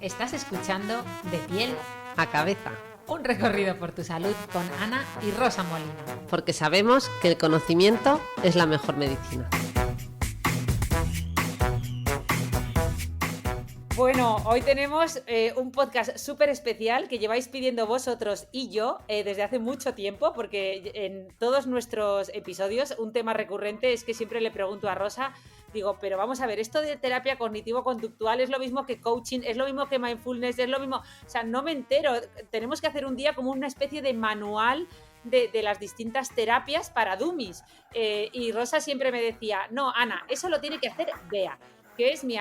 Estás escuchando De piel a cabeza. Un recorrido por tu salud con Ana y Rosa Molina. Porque sabemos que el conocimiento es la mejor medicina. Bueno, hoy tenemos un podcast súper especial que lleváis pidiendo vosotros y yo desde hace mucho tiempo, porque en todos nuestros episodios un tema recurrente es que siempre le pregunto a Rosa, digo, pero vamos a ver, esto de terapia cognitivo-conductual es lo mismo que coaching, es lo mismo que mindfulness, es lo mismo, o sea, no me entero, tenemos que hacer un día como una especie de manual de las distintas terapias para dummies, y Rosa siempre me decía, no, Ana, eso lo tiene que hacer Bea, que es mi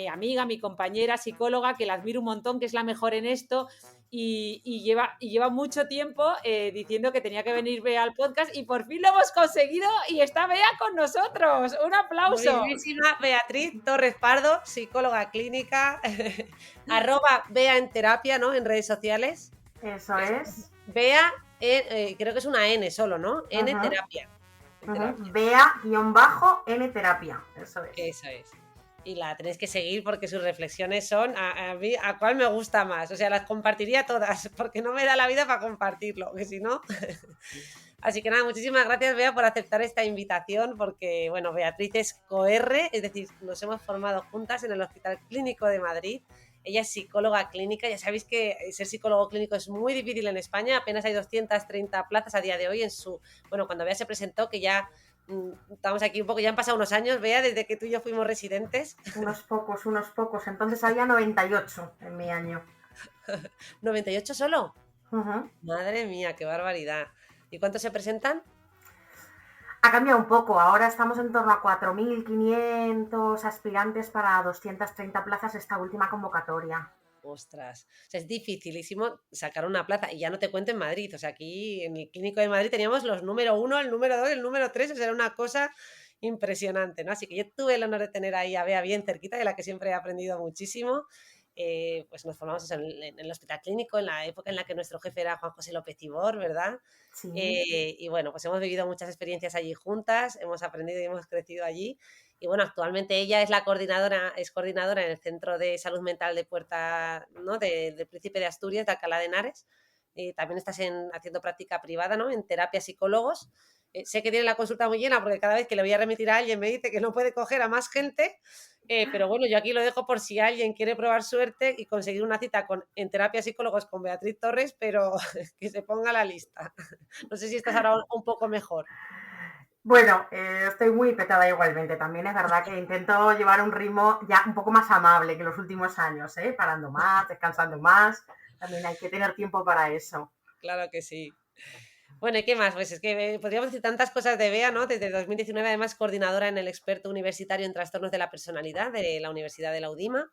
amiga, mi compañera psicóloga, que la admiro un montón, que es la mejor en esto, y lleva mucho tiempo diciendo que tenía que venir Bea al podcast, y por fin lo hemos conseguido, y está Bea con nosotros. ¡Un aplauso! Buenísima Beatriz Torres Pardo, psicóloga clínica, @Bea en terapia, ¿no? En redes sociales. Eso es. Bea, creo que es una N solo, ¿no? N terapia. Bea-N terapia. Eso es. Eso es. Y la tenéis que seguir porque sus reflexiones son a mí, a cuál me gusta más. O sea, las compartiría todas porque no me da la vida para compartirlo, que si no... Así que nada, muchísimas gracias, Bea, por aceptar esta invitación porque, bueno, Beatriz es COR, es decir, nos hemos formado juntas en el Hospital Clínico de Madrid. Ella es psicóloga clínica. Ya sabéis que ser psicólogo clínico es muy difícil en España. Apenas hay 230 plazas a día de hoy cuando Bea se presentó, que ya... estamos aquí un poco, ya han pasado unos años, Bea, desde que tú y yo fuimos residentes. Unos pocos. Entonces había 98 en mi año. ¿98 solo? Madre mía, qué barbaridad. ¿Y cuántos se presentan? Ha cambiado un poco. Ahora estamos en torno a 4.500 aspirantes para 230 plazas esta última convocatoria. Ostras, o sea, es dificilísimo sacar una plaza, y ya no te cuento en Madrid, o sea, aquí en el Clínico de Madrid teníamos los número 1, el número 2, el número 3, o sea, era una cosa impresionante, ¿no? Así que yo tuve el honor de tener ahí a Bea bien cerquita, de la que siempre he aprendido muchísimo. Pues nos formamos en el Hospital Clínico, en la época en la que nuestro jefe era Juan José López Ibor, ¿verdad? Sí. Y bueno, pues hemos vivido muchas experiencias allí juntas, hemos aprendido y hemos crecido allí. Y bueno, actualmente ella es coordinadora en el Centro de Salud Mental de Puerta, ¿no? del Príncipe de Asturias, de Alcalá de Henares. También estás haciendo práctica privada, ¿no? En terapia psicólogos. Sé que tiene la consulta muy llena porque cada vez que le voy a remitir a alguien me dice que no puede coger a más gente, pero bueno, yo aquí lo dejo por si alguien quiere probar suerte y conseguir una cita en terapia psicólogos con Beatriz Torres, pero que se ponga a la lista. No sé si estás ahora un poco mejor. Bueno, estoy muy petada igualmente. También es verdad que intento llevar un ritmo ya un poco más amable que los últimos años, parando más, descansando más. También hay que tener tiempo para eso. Claro que sí. Bueno, ¿y qué más? Pues es que podríamos decir tantas cosas de Bea, ¿no? Desde 2019, además, coordinadora en el experto universitario en trastornos de la personalidad de la Universidad de la UDIMA.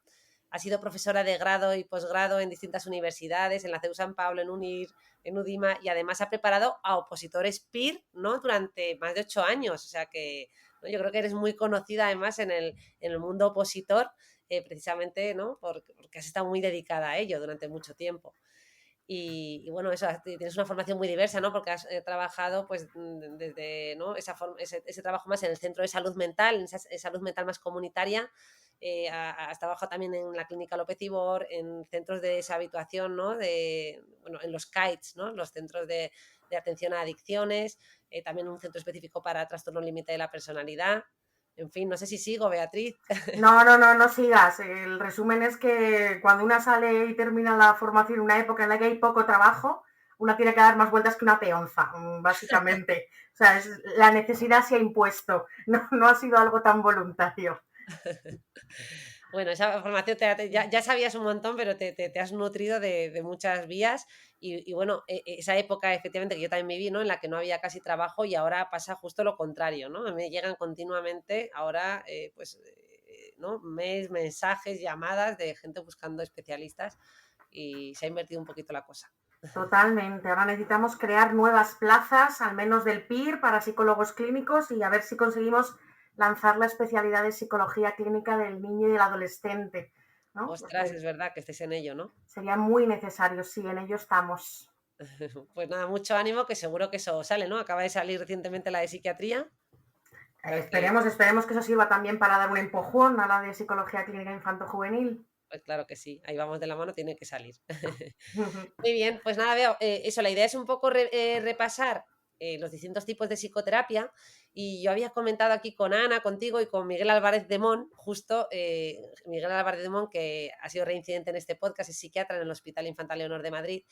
Ha sido profesora de grado y posgrado en distintas universidades, en la CEU San Pablo, en UNIR, en UDIMA, y además ha preparado a opositores PIR, ¿no? Durante más de 8 años. O sea que, ¿no? Yo creo que eres muy conocida además en el mundo opositor, precisamente, ¿no? Porque has estado muy dedicada a ello durante mucho tiempo. Y bueno, eso, tienes una formación muy diversa, ¿no? Porque has trabajado pues desde, ¿no? ese trabajo más en el centro de salud mental, en esa salud mental más comunitaria. Has trabajado también en la Clínica López Ibor, en centros de deshabituación, ¿no? En los CAITS, ¿no? Los centros de atención a adicciones, también un centro específico para trastorno límite de la personalidad. En fin, no sé si sigo, Beatriz. No sigas. El resumen es que cuando una sale y termina la formación en una época en la que hay poco trabajo, una tiene que dar más vueltas que una peonza, básicamente. O sea, la necesidad se ha impuesto, no ha sido algo tan voluntario. Bueno, esa formación ya sabías un montón, pero te has nutrido de muchas vías y bueno, esa época efectivamente que yo también viví, ¿no? En la que no había casi trabajo, y ahora pasa justo lo contrario, ¿no? Me llegan continuamente ahora, ¿no? Mensajes, llamadas de gente buscando especialistas, y se ha invertido un poquito la cosa. Totalmente. Ahora necesitamos crear nuevas plazas, al menos del PIR, para psicólogos clínicos, y a ver si conseguimos lanzar la especialidad de psicología clínica del niño y del adolescente, ¿no? Ostras, porque es verdad que estés en ello, ¿no? Sería muy necesario, sí, en ello estamos. Pues nada, mucho ánimo, que seguro que eso sale, ¿no? Acaba de salir recientemente la de psiquiatría. Esperemos que eso sirva también para dar un empujón a la de psicología clínica infanto-juvenil. Pues claro que sí, ahí vamos de la mano, tiene que salir. Muy bien, pues nada, veo, eso, la idea es un poco repasar los distintos tipos de psicoterapia y yo había comentado aquí con Ana, contigo y con Miguel Álvarez de Mon, justo Miguel Álvarez de Mon, que ha sido reincidente en este podcast, es psiquiatra en el Hospital Infanta Leonor de Madrid,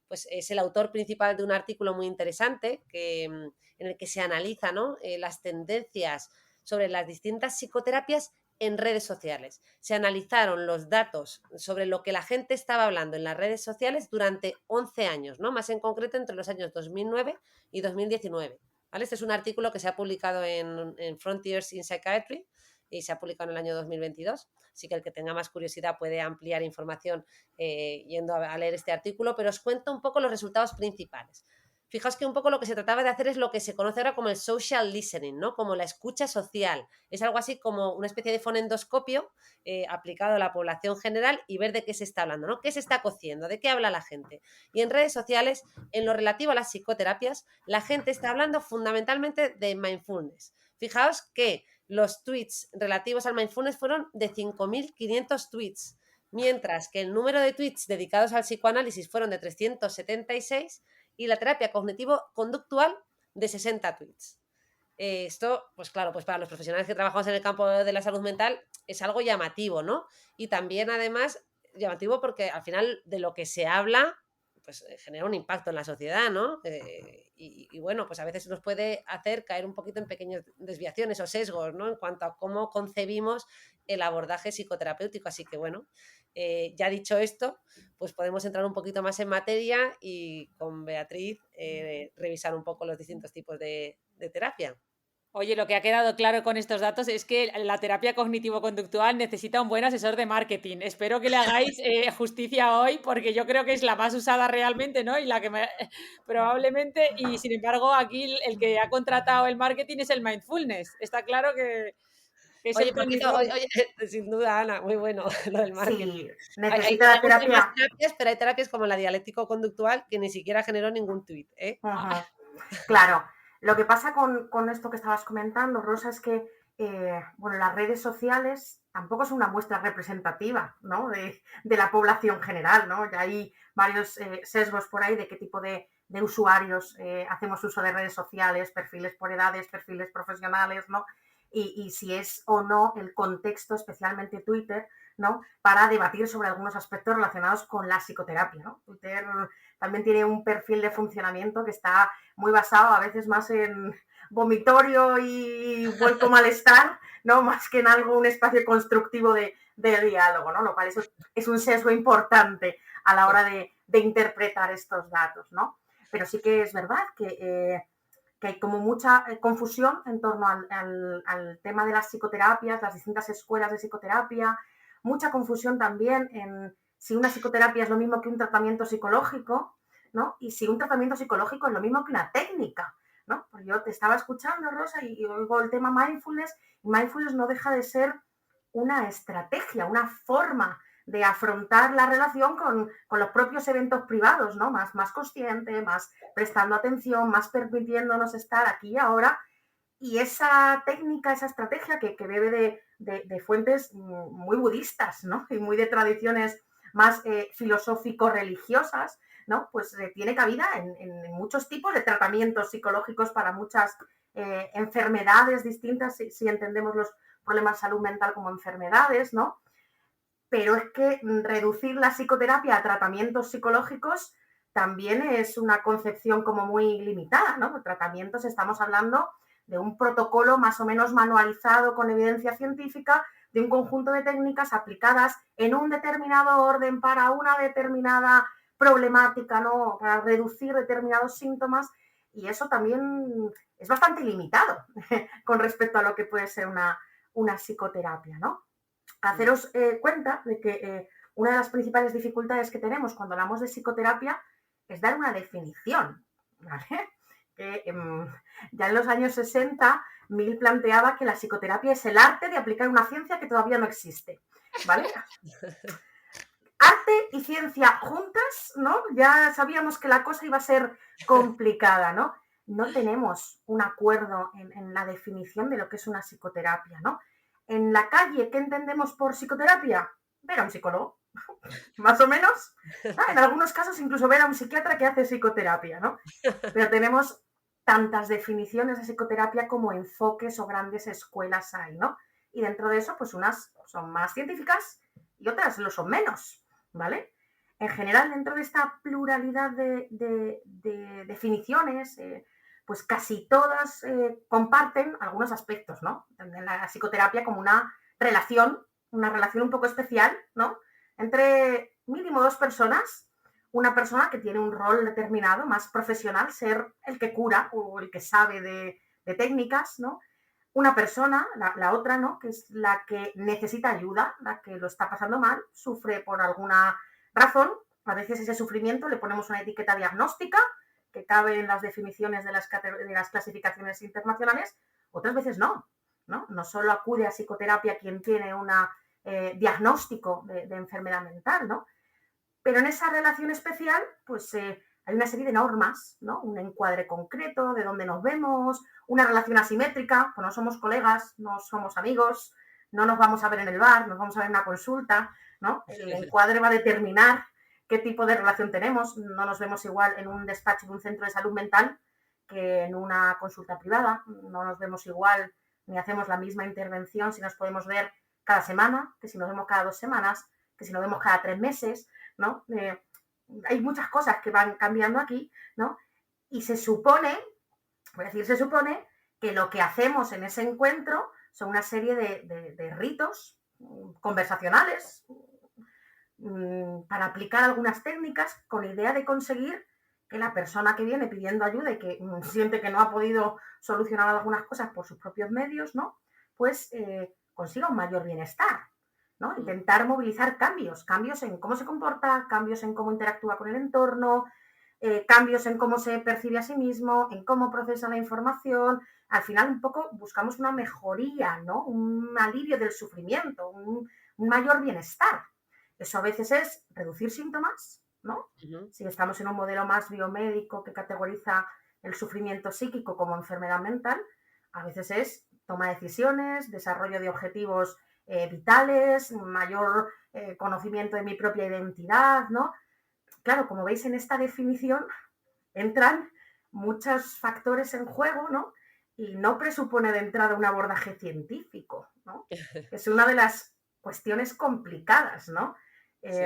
pues es el autor principal de un artículo muy interesante en el que se analiza, ¿no? Las tendencias sobre las distintas psicoterapias en redes sociales. Se analizaron los datos sobre lo que la gente estaba hablando en las redes sociales durante 11 años, ¿no? Más en concreto entre los años 2009 y 2019. ¿Vale? Este es un artículo que se ha publicado en Frontiers in Psychiatry y se ha publicado en el año 2022. Así que el que tenga más curiosidad puede ampliar información yendo a leer este artículo, pero os cuento un poco los resultados principales. Fijaos que un poco lo que se trataba de hacer es lo que se conoce ahora como el social listening, ¿no? Como la escucha social. Es algo así como una especie de fonendoscopio aplicado a la población general y ver de qué se está hablando, ¿no? ¿Qué se está cociendo? ¿De qué habla la gente? Y en redes sociales, en lo relativo a las psicoterapias, la gente está hablando fundamentalmente de mindfulness. Fijaos que los tweets relativos al mindfulness fueron de 5.500 tweets, mientras que el número de tweets dedicados al psicoanálisis fueron de 376 y la terapia cognitivo-conductual de 60 tweets. Esto, pues claro, pues para los profesionales que trabajamos en el campo de la salud mental es algo llamativo, ¿no? Y también, además, llamativo porque al final de lo que se habla, pues genera un impacto en la sociedad, ¿no? Y bueno, pues a veces nos puede hacer caer un poquito en pequeñas desviaciones o sesgos, ¿no? En cuanto a cómo concebimos el abordaje psicoterapéutico. Así que bueno, ya dicho esto, pues podemos entrar un poquito más en materia y con Beatriz revisar un poco los distintos tipos de terapia. Oye, lo que ha quedado claro con estos datos es que la terapia cognitivo-conductual necesita un buen asesor de marketing. Espero que le hagáis justicia hoy, porque yo creo que es la más usada realmente, ¿no? Y la que probablemente, y sin embargo, aquí el que ha contratado el marketing es el mindfulness. Está claro que es Oye, el poquito, condición. oye, sin duda, Ana, muy bueno lo del marketing. Sí, Hay necesita la muchas más terapia. terapias, pero hay terapias como la dialéctico-conductual que ni siquiera generó ningún tuit, ¿eh? Claro, lo que pasa con esto que estabas comentando, Rosa, es que bueno, las redes sociales tampoco son una muestra representativa, ¿no? de la población general, ¿no? Ya hay varios sesgos por ahí de qué tipo de usuarios hacemos uso de redes sociales, perfiles por edades, perfiles profesionales, ¿no? Y si es o no el contexto, especialmente Twitter, ¿no? Para debatir sobre algunos aspectos relacionados con la psicoterapia, ¿no? Twitter también tiene un perfil de funcionamiento que está muy basado a veces más en vomitorio y vuelco malestar, ¿no? Más que en algo, un espacio constructivo de diálogo, ¿no? Lo cual es un sesgo importante a la hora de interpretar estos datos, ¿no? Pero sí que es verdad que hay como mucha confusión en torno al tema de las psicoterapias, las distintas escuelas de psicoterapia, mucha confusión también en si una psicoterapia es lo mismo que un tratamiento psicológico, ¿no? Y si un tratamiento psicológico es lo mismo que una técnica, ¿no? Pues yo te estaba escuchando, Rosa, y oigo el tema mindfulness, y mindfulness no deja de ser una estrategia, una forma de afrontar la relación con los propios eventos privados, ¿no? Más consciente, más prestando atención, más permitiéndonos estar aquí y ahora. Y esa técnica, esa estrategia que bebe de fuentes muy budistas, ¿no? Y muy de tradiciones más filosófico-religiosas, ¿no? Pues tiene cabida en muchos tipos de tratamientos psicológicos para muchas enfermedades distintas, si entendemos los problemas de salud mental como enfermedades, ¿no? Pero es que reducir la psicoterapia a tratamientos psicológicos también es una concepción como muy limitada, ¿no? Tratamientos, estamos hablando de un protocolo más o menos manualizado con evidencia científica, de un conjunto de técnicas aplicadas en un determinado orden para una determinada problemática, ¿no? Para reducir determinados síntomas, y eso también es bastante limitado con respecto a lo que puede ser una psicoterapia, ¿no? Haceros cuenta de que una de las principales dificultades que tenemos cuando hablamos de psicoterapia es dar una definición, ¿vale? Ya en los años 60, Mill planteaba que la psicoterapia es el arte de aplicar una ciencia que todavía no existe, ¿vale? Arte y ciencia juntas, ¿no? Ya sabíamos que la cosa iba a ser complicada, ¿no? No tenemos un acuerdo en la definición de lo que es una psicoterapia, ¿no? En la calle, ¿qué entendemos por psicoterapia? ver a un psicólogo, más o menos. En algunos casos incluso ver a un psiquiatra que hace psicoterapia, ¿no? Pero tenemos tantas definiciones de psicoterapia como enfoques o grandes escuelas hay, ¿no? Y dentro de eso, pues unas son más científicas y otras lo son menos, ¿vale? En general, dentro de esta pluralidad de definiciones, pues casi todas comparten algunos aspectos, ¿no? En la psicoterapia como una relación un poco especial, ¿no? Entre mínimo dos personas, una persona que tiene un rol determinado, más profesional, ser el que cura o el que sabe de técnicas, ¿no? Una persona, la otra, ¿no? Que es la que necesita ayuda, la que lo está pasando mal, sufre por alguna razón, a veces ese sufrimiento le ponemos una etiqueta diagnóstica que cabe en las definiciones de las clasificaciones internacionales, otras veces no, ¿no? No solo acude a psicoterapia quien tiene un diagnóstico de enfermedad mental, ¿no? Pero en esa relación especial, pues hay una serie de normas, ¿no? Un encuadre concreto de dónde nos vemos, una relación asimétrica, pues no somos colegas, no somos amigos, no nos vamos a ver en el bar, nos vamos a ver en una consulta, ¿no? El encuadre va a determinar qué tipo de relación tenemos, no nos vemos igual en un despacho de un centro de salud mental que en una consulta privada, no nos vemos igual ni hacemos la misma intervención si nos podemos ver cada semana, que si nos vemos cada 2 semanas, que si nos vemos cada 3 meses, ¿no? Hay muchas cosas que van cambiando aquí, ¿no? Y se supone, voy a decir, se supone que lo que hacemos en ese encuentro son una serie de ritos conversacionales para aplicar algunas técnicas con la idea de conseguir que la persona que viene pidiendo ayuda y que siente que no ha podido solucionar algunas cosas por sus propios medios, ¿no? Pues consiga un mayor bienestar, ¿no? Intentar movilizar cambios en cómo se comporta, cambios en cómo interactúa con el entorno, cambios en cómo se percibe a sí mismo, en cómo procesa la información. Al final un poco buscamos una mejoría, ¿no? Un alivio del sufrimiento, un mayor bienestar. Eso a veces es reducir síntomas, ¿no? Si estamos en un modelo más biomédico que categoriza el sufrimiento psíquico como enfermedad mental, a veces es toma de decisiones, desarrollo de objetivos vitales, mayor conocimiento de mi propia identidad, ¿no? Claro, como veis en esta definición entran muchos factores en juego, ¿no? Y no presupone de entrada un abordaje científico, ¿no? Es una de las cuestiones complicadas, ¿no? Sí.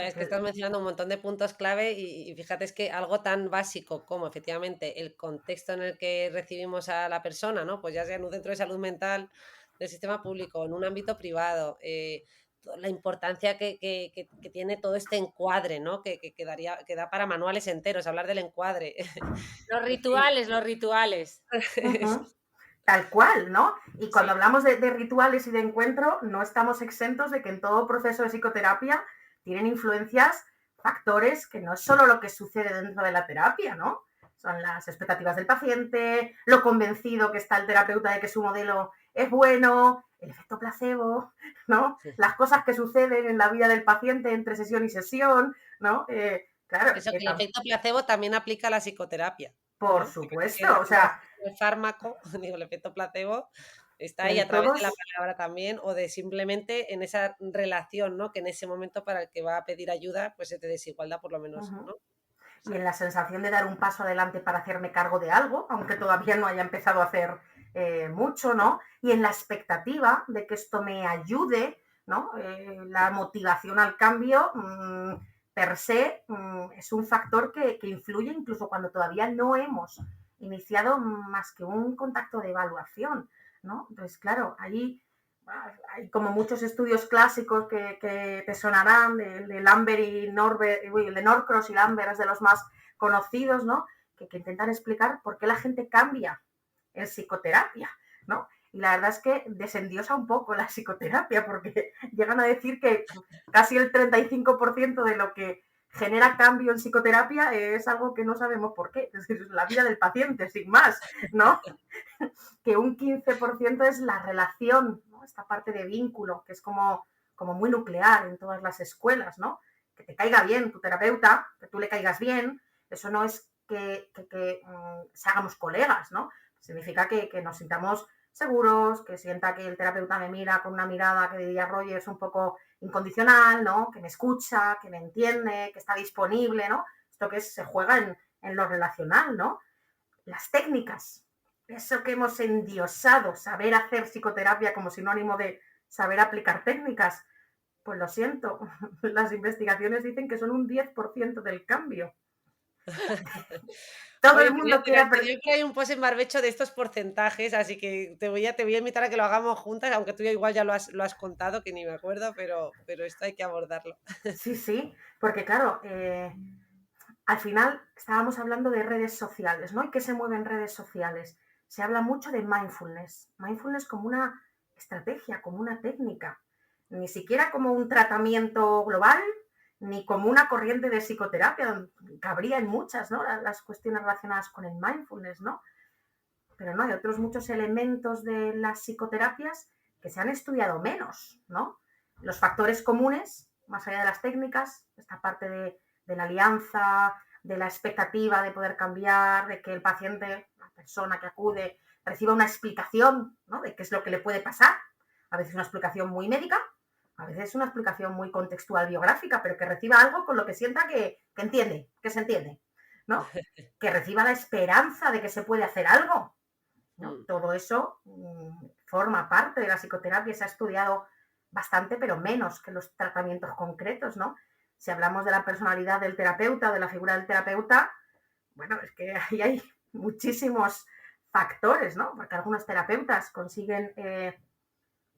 Es que estás mencionando un montón de puntos clave y fíjate, es que algo tan básico como efectivamente el contexto en el que recibimos a la persona, ¿no? Pues ya sea en un centro de salud mental del sistema público, en un ámbito privado, la importancia que tiene todo este encuadre, ¿no? Que da para manuales enteros, hablar del encuadre. Los rituales, los rituales. Tal cual, ¿no? Y cuando hablamos de rituales y de encuentro, no estamos exentos de que en todo proceso de psicoterapia tienen influencias, factores que no es solo lo que sucede dentro de la terapia, ¿no? Son las expectativas del paciente, lo convencido que está el terapeuta de que su modelo es bueno, el efecto placebo, ¿no? Las cosas que suceden en la vida del paciente entre sesión y sesión, ¿no? Claro. Eso, que el efecto placebo también aplica a la psicoterapia. Por ¿no? supuesto, o sea... El fármaco, digo, el efecto placebo, está ahí a través de la palabra también, o de simplemente en esa relación, ¿no? Que en ese momento para el que va a pedir ayuda, pues es de desigualdad por lo menos, ¿no? Y en la sensación de dar un paso adelante para hacerme cargo de algo, aunque todavía no haya empezado a hacer mucho, ¿no? Y en la expectativa de que esto me ayude, ¿no? La motivación al cambio, per se, es un factor que influye incluso cuando todavía no hemos iniciado más que un contacto de evaluación, ¿no? Entonces, claro, allí hay como muchos estudios clásicos que te sonarán, de Lambert y Norbert, el de Norcross y Lambert es de los más conocidos, ¿no? Que intentan explicar por qué la gente cambia en psicoterapia, ¿no? Y la verdad es que desendiosa un poco la psicoterapia, porque llegan a decir que casi el 35% de lo que genera cambio en psicoterapia es algo que no sabemos por qué, es la vida del paciente, sin más, ¿no? Que un 15% es la relación, ¿no? Esta parte de vínculo, que es como muy nuclear en todas las escuelas, ¿no? Que te caiga bien tu terapeuta, que tú le caigas bien, eso no es que seamos colegas, ¿no? Significa que nos sintamos seguros, que sienta que el terapeuta me mira con una mirada que diría Rogers un poco incondicional, ¿no? Que me escucha, que me entiende, que está disponible, ¿no? Esto que se juega en lo relacional, ¿no? Las técnicas, eso que hemos endiosado, saber hacer psicoterapia como sinónimo de saber aplicar técnicas, pues lo siento, las investigaciones dicen que son un 10% del cambio. Todo el Oye, mundo quiere tenía por ahí un post en barbecho de estos porcentajes, así que te voy a invitar a que lo hagamos juntas, aunque tú ya igual ya lo has contado, que ni me acuerdo, pero esto hay que abordarlo. Sí, sí, porque claro, al final estábamos hablando de redes sociales, ¿no? ¿Y qué se mueve en redes sociales? Se habla mucho de mindfulness, mindfulness como una estrategia, como una técnica, ni siquiera como un tratamiento global, ni como una corriente de psicoterapia, cabría en muchas, ¿no? Las cuestiones relacionadas con el mindfulness, ¿no? Pero no, hay otros muchos elementos de las psicoterapias que se han estudiado menos, ¿no? Los factores comunes, más allá de las técnicas, esta parte de la alianza, de la expectativa de poder cambiar, de que el paciente, la persona que acude, reciba una explicación, ¿no? De qué es lo que le puede pasar. A veces una explicación muy médica, a veces una explicación muy contextual biográfica, pero que reciba algo con lo que sienta que entiende, que se entiende, ¿no? Que reciba la esperanza de que se puede hacer algo, ¿no? Todo eso forma parte de la psicoterapia, se ha estudiado bastante, pero menos que los tratamientos concretos, ¿no? Si hablamos de la personalidad del terapeuta, de la figura del terapeuta, bueno, es que ahí hay muchísimos factores, ¿no? Porque algunos terapeutas consiguen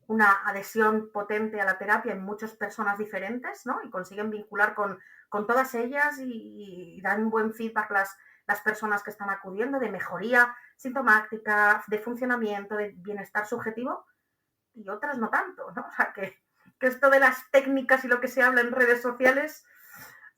una adhesión potente a la terapia en muchas personas diferentes, ¿no? Y consiguen vincular con todas ellas y dan buen feedback las personas que están acudiendo de mejoría sintomática, de funcionamiento, de bienestar subjetivo, y otras no tanto, ¿no? O sea, que esto de las técnicas y lo que se habla en redes sociales,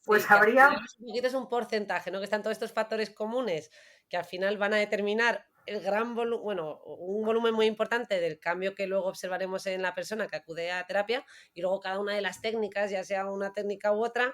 pues sí, habría... un poquito es un porcentaje, ¿no? Que están todos estos factores comunes que al final van a determinar el gran volumen, bueno, un volumen muy importante del cambio que luego observaremos en la persona que acude a terapia, y luego cada una de las técnicas, ya sea una técnica u otra,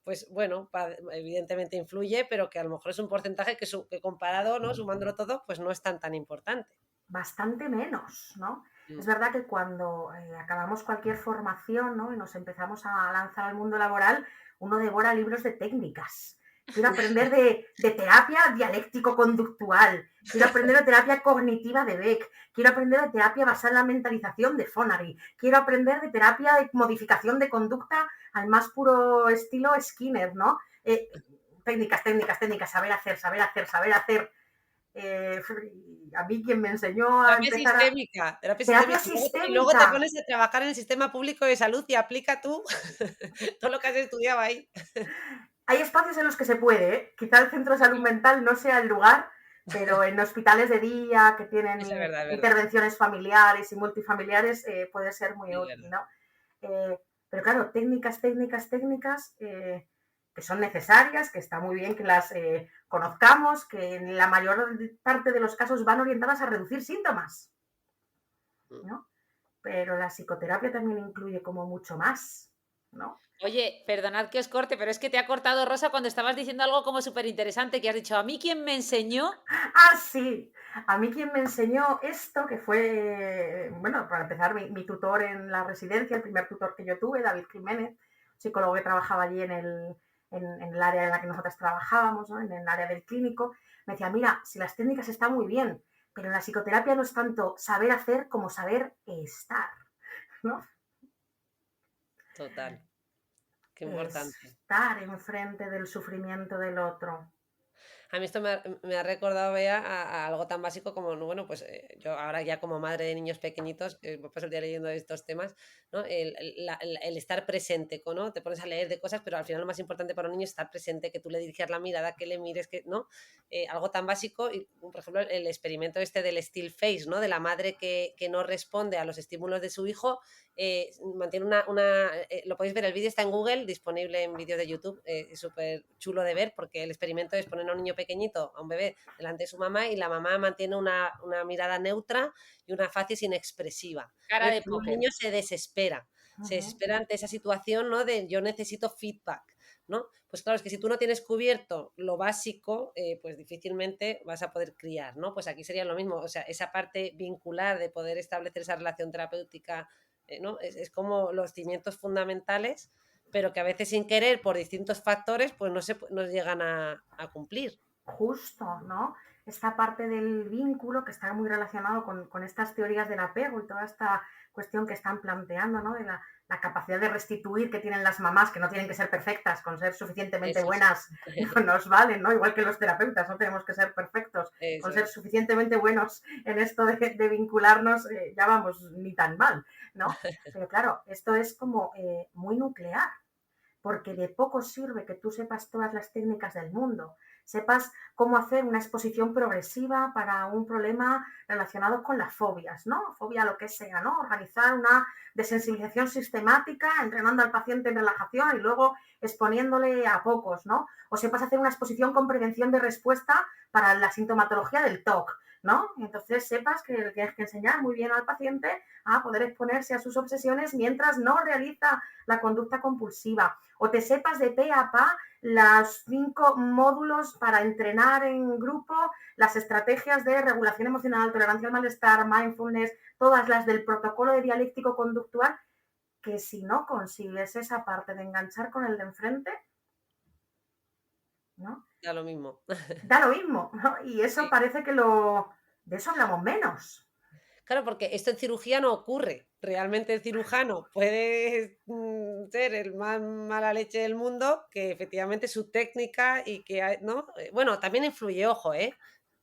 pues bueno, evidentemente influye, pero que a lo mejor es un porcentaje que comparado, ¿no? Sumándolo todo, pues no es tan importante. Bastante menos, ¿no? Es verdad que cuando acabamos cualquier formación, ¿no? Y nos empezamos a lanzar al mundo laboral, uno devora libros de técnicas. Quiero aprender de terapia dialéctico-conductual, quiero aprender de terapia cognitiva de Beck, quiero aprender de terapia basada en la mentalización de Fonagy, quiero aprender de terapia de modificación de conducta al más puro estilo Skinner, ¿no? Técnicas, técnicas, técnicas, saber hacer, saber hacer, saber hacer. A mí quien me enseñó a Terapia empezar sistémica, terapia y luego te sistémica. pones a trabajar en el sistema público de salud y aplica tú todo lo que has estudiado ahí. Hay espacios en los que se puede, ¿eh? Quizá el centro de salud mental no sea el lugar, pero en hospitales de día que tienen Es verdad, es verdad. intervenciones familiares y multifamiliares puede ser muy útil, ¿no? Pero claro, técnicas, técnicas, técnicas que son necesarias, que está muy bien que las conozcamos, que en la mayor parte de los casos van orientadas a reducir síntomas, ¿no? Pero la psicoterapia también incluye como mucho más, ¿no? Oye, perdonad que os corte, pero es que te ha cortado Rosa cuando estabas diciendo algo como súper interesante, que has dicho, a mí quien me enseñó... Ah, sí, a mí quien me enseñó esto, que fue, bueno, para empezar, mi tutor en la residencia, el primer tutor que yo tuve, David Jiménez, psicólogo que trabajaba allí en el área en la que nosotros trabajábamos, ¿no? En el área del clínico, me decía, mira, si las técnicas están muy bien, pero en la psicoterapia no es tanto saber hacer como saber estar, ¿no? Total, qué importante. Estar enfrente del sufrimiento del otro. A mí esto me ha recordado, Bea, a algo tan básico como, no, bueno, pues yo ahora ya como madre de niños pequeñitos, me paso el día leyendo estos temas, ¿no? El estar presente, ¿no? Te pones a leer de cosas, pero al final lo más importante para un niño es estar presente, que tú le diriges la mirada, que le mires, que, ¿no? Algo tan básico, y, por ejemplo, el experimento este del still face, ¿no? De la madre que no responde a los estímulos de su hijo, mantiene lo podéis ver, el vídeo está en Google, disponible en vídeo de YouTube, es súper chulo de ver, porque el experimento es poner a un niño pequeñito, a un bebé, delante de su mamá, y la mamá mantiene una mirada neutra y una facies inexpresiva. Cara de Un póker. niño se desespera ante esa situación, ¿no? De yo necesito feedback, ¿no? Pues claro, es que si tú no tienes cubierto lo básico, pues difícilmente vas a poder criar, ¿no? Pues aquí sería lo mismo, o sea, esa parte vincular de poder establecer esa relación terapéutica, ¿no? Es como los cimientos fundamentales, pero que a veces sin querer, por distintos factores, pues no llegan a cumplir. Justo, ¿no? Esta parte del vínculo que está muy relacionado con estas teorías del apego y toda esta cuestión que están planteando, ¿no? De la capacidad de restituir que tienen las mamás, que no tienen que ser perfectas, con ser suficientemente Eso buenas no nos valen, ¿no? Igual que los terapeutas, no tenemos que ser perfectos, con eso ser es. suficientemente buenos en esto de vincularnos, ya vamos, ni tan mal, ¿no? Pero claro, esto es como muy nuclear, porque de poco sirve que tú sepas todas las técnicas del mundo, sepas cómo hacer una exposición progresiva para un problema relacionado con las fobias, ¿no? Fobia lo que sea, ¿no? Organizar una desensibilización sistemática, entrenando al paciente en relajación y luego exponiéndole a pocos, ¿no? O sepas hacer una exposición con prevención de respuesta para la sintomatología del TOC, ¿no? Entonces sepas que tienes que enseñar muy bien al paciente a poder exponerse a sus obsesiones mientras no realiza la conducta compulsiva, o te sepas de pe a pa los 5 módulos para entrenar en grupo, las estrategias de regulación emocional, tolerancia al malestar, mindfulness, todas las del protocolo de dialéctico conductual, que si no consigues esa parte de enganchar con el de enfrente, ¿no? Da lo mismo. Da lo mismo, ¿no? Y eso Sí. parece que de eso hablamos menos. Claro, porque esto en cirugía no ocurre. Realmente el cirujano puede ser el más mala leche del mundo, que efectivamente su técnica y que, ¿no? Bueno, también influye, ojo,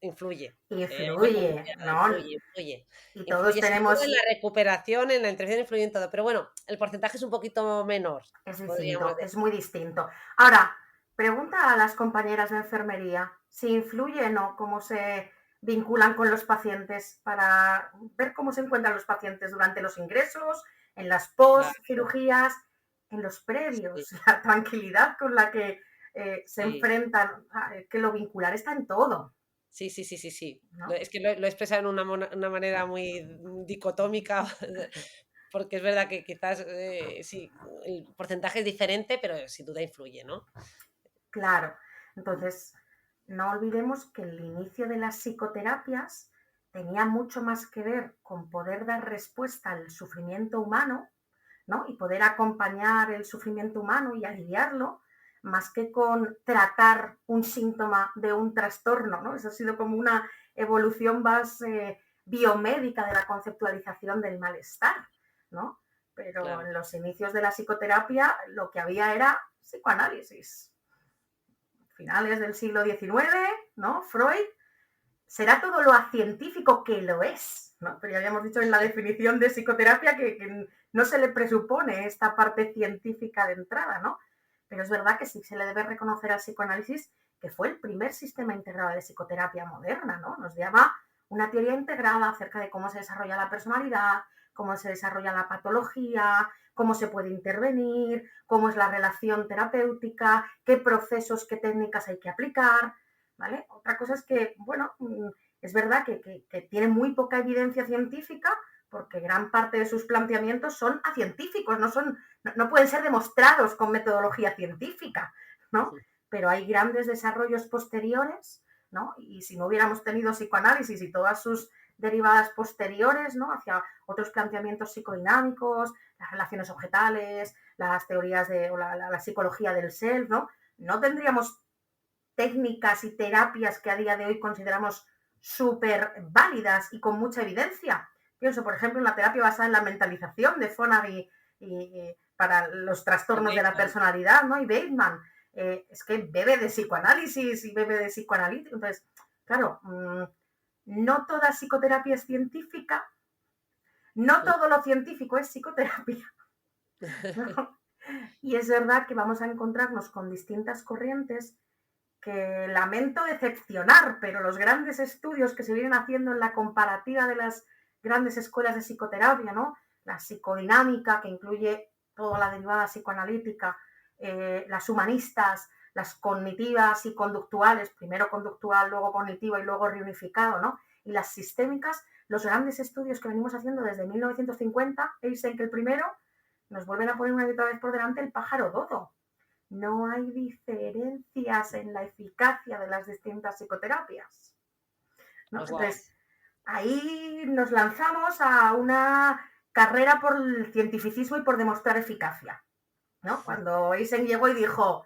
influye. Hay que poner Influye, cuidado, ¿no? influye. Y todos Influye sobre todo en tenemos, la recuperación, en la intervención, influye en todo. Pero bueno, el porcentaje es un poquito menor, es podríamos distinto, es decir. muy distinto. Ahora, pregunta a las compañeras de enfermería si influye o no cómo se vinculan con los pacientes para ver cómo se encuentran los pacientes durante los ingresos, en las post Claro, cirugías, en los sí, previos, la tranquilidad con la que se sí. enfrentan, que lo vincular está en todo, Sí, sí, sí, sí, sí. ¿no? Es que lo he expresado en una manera muy dicotómica, porque es verdad que quizás, sí, el porcentaje es diferente, pero sin duda influye, ¿no? Claro. Entonces, no olvidemos que el inicio de las psicoterapias tenía mucho más que ver con poder dar respuesta al sufrimiento humano, ¿no? Y poder acompañar el sufrimiento humano y aliviarlo, más que con tratar un síntoma de un trastorno, ¿no? Eso ha sido como una evolución más biomédica de la conceptualización del malestar, ¿no? Pero Claro. en los inicios de la psicoterapia lo que había era psicoanálisis, finales del siglo XIX, ¿no? Freud, será todo lo científico que lo es, ¿no? Pero ya habíamos dicho en la definición de psicoterapia que no se le presupone esta parte científica de entrada, ¿no? Pero es verdad que sí se le debe reconocer al psicoanálisis que fue el primer sistema integrado de psicoterapia moderna, ¿no? Nos llama una teoría integrada acerca de cómo se desarrolla la personalidad, cómo se desarrolla la patología, cómo se puede intervenir, cómo es la relación terapéutica, qué procesos, qué técnicas hay que aplicar, ¿vale? Otra cosa es que, bueno, es verdad que tiene muy poca evidencia científica porque gran parte de sus planteamientos son acientíficos, no pueden ser demostrados con metodología científica, ¿no? Pero hay grandes desarrollos posteriores, ¿no? Y si no hubiéramos tenido psicoanálisis y todas sus derivadas posteriores, ¿no? Hacia otros planteamientos psicodinámicos, las relaciones objetales, las teorías o la psicología del self, ¿no? No tendríamos técnicas y terapias que a día de hoy consideramos súper válidas y con mucha evidencia. Pienso, por ejemplo, en la terapia basada en la mentalización de Fonagy para los trastornos de la personalidad, ¿no? Y Bateman. Es que bebe de psicoanálisis y bebe de psicoanalítico. Entonces, claro, no toda psicoterapia es científica, no todo lo científico es psicoterapia, ¿no? Y es verdad que vamos a encontrarnos con distintas corrientes que lamento decepcionar, pero los grandes estudios que se vienen haciendo en la comparativa de las grandes escuelas de psicoterapia, ¿no? La psicodinámica, que incluye toda la derivada psicoanalítica, las humanistas, las cognitivas y conductuales, primero conductual, luego cognitivo y luego reunificado, ¿no? Y las sistémicas, los grandes estudios que venimos haciendo desde 1950, Eysenck el primero, nos vuelven a poner una y otra vez por delante el pájaro dodo. no hay diferencias en la eficacia de las distintas psicoterapias, ¿no? Pues Guau. Entonces, ahí nos lanzamos a una carrera por el cientificismo y por demostrar eficacia, ¿no? Cuando Eisen llegó y dijo,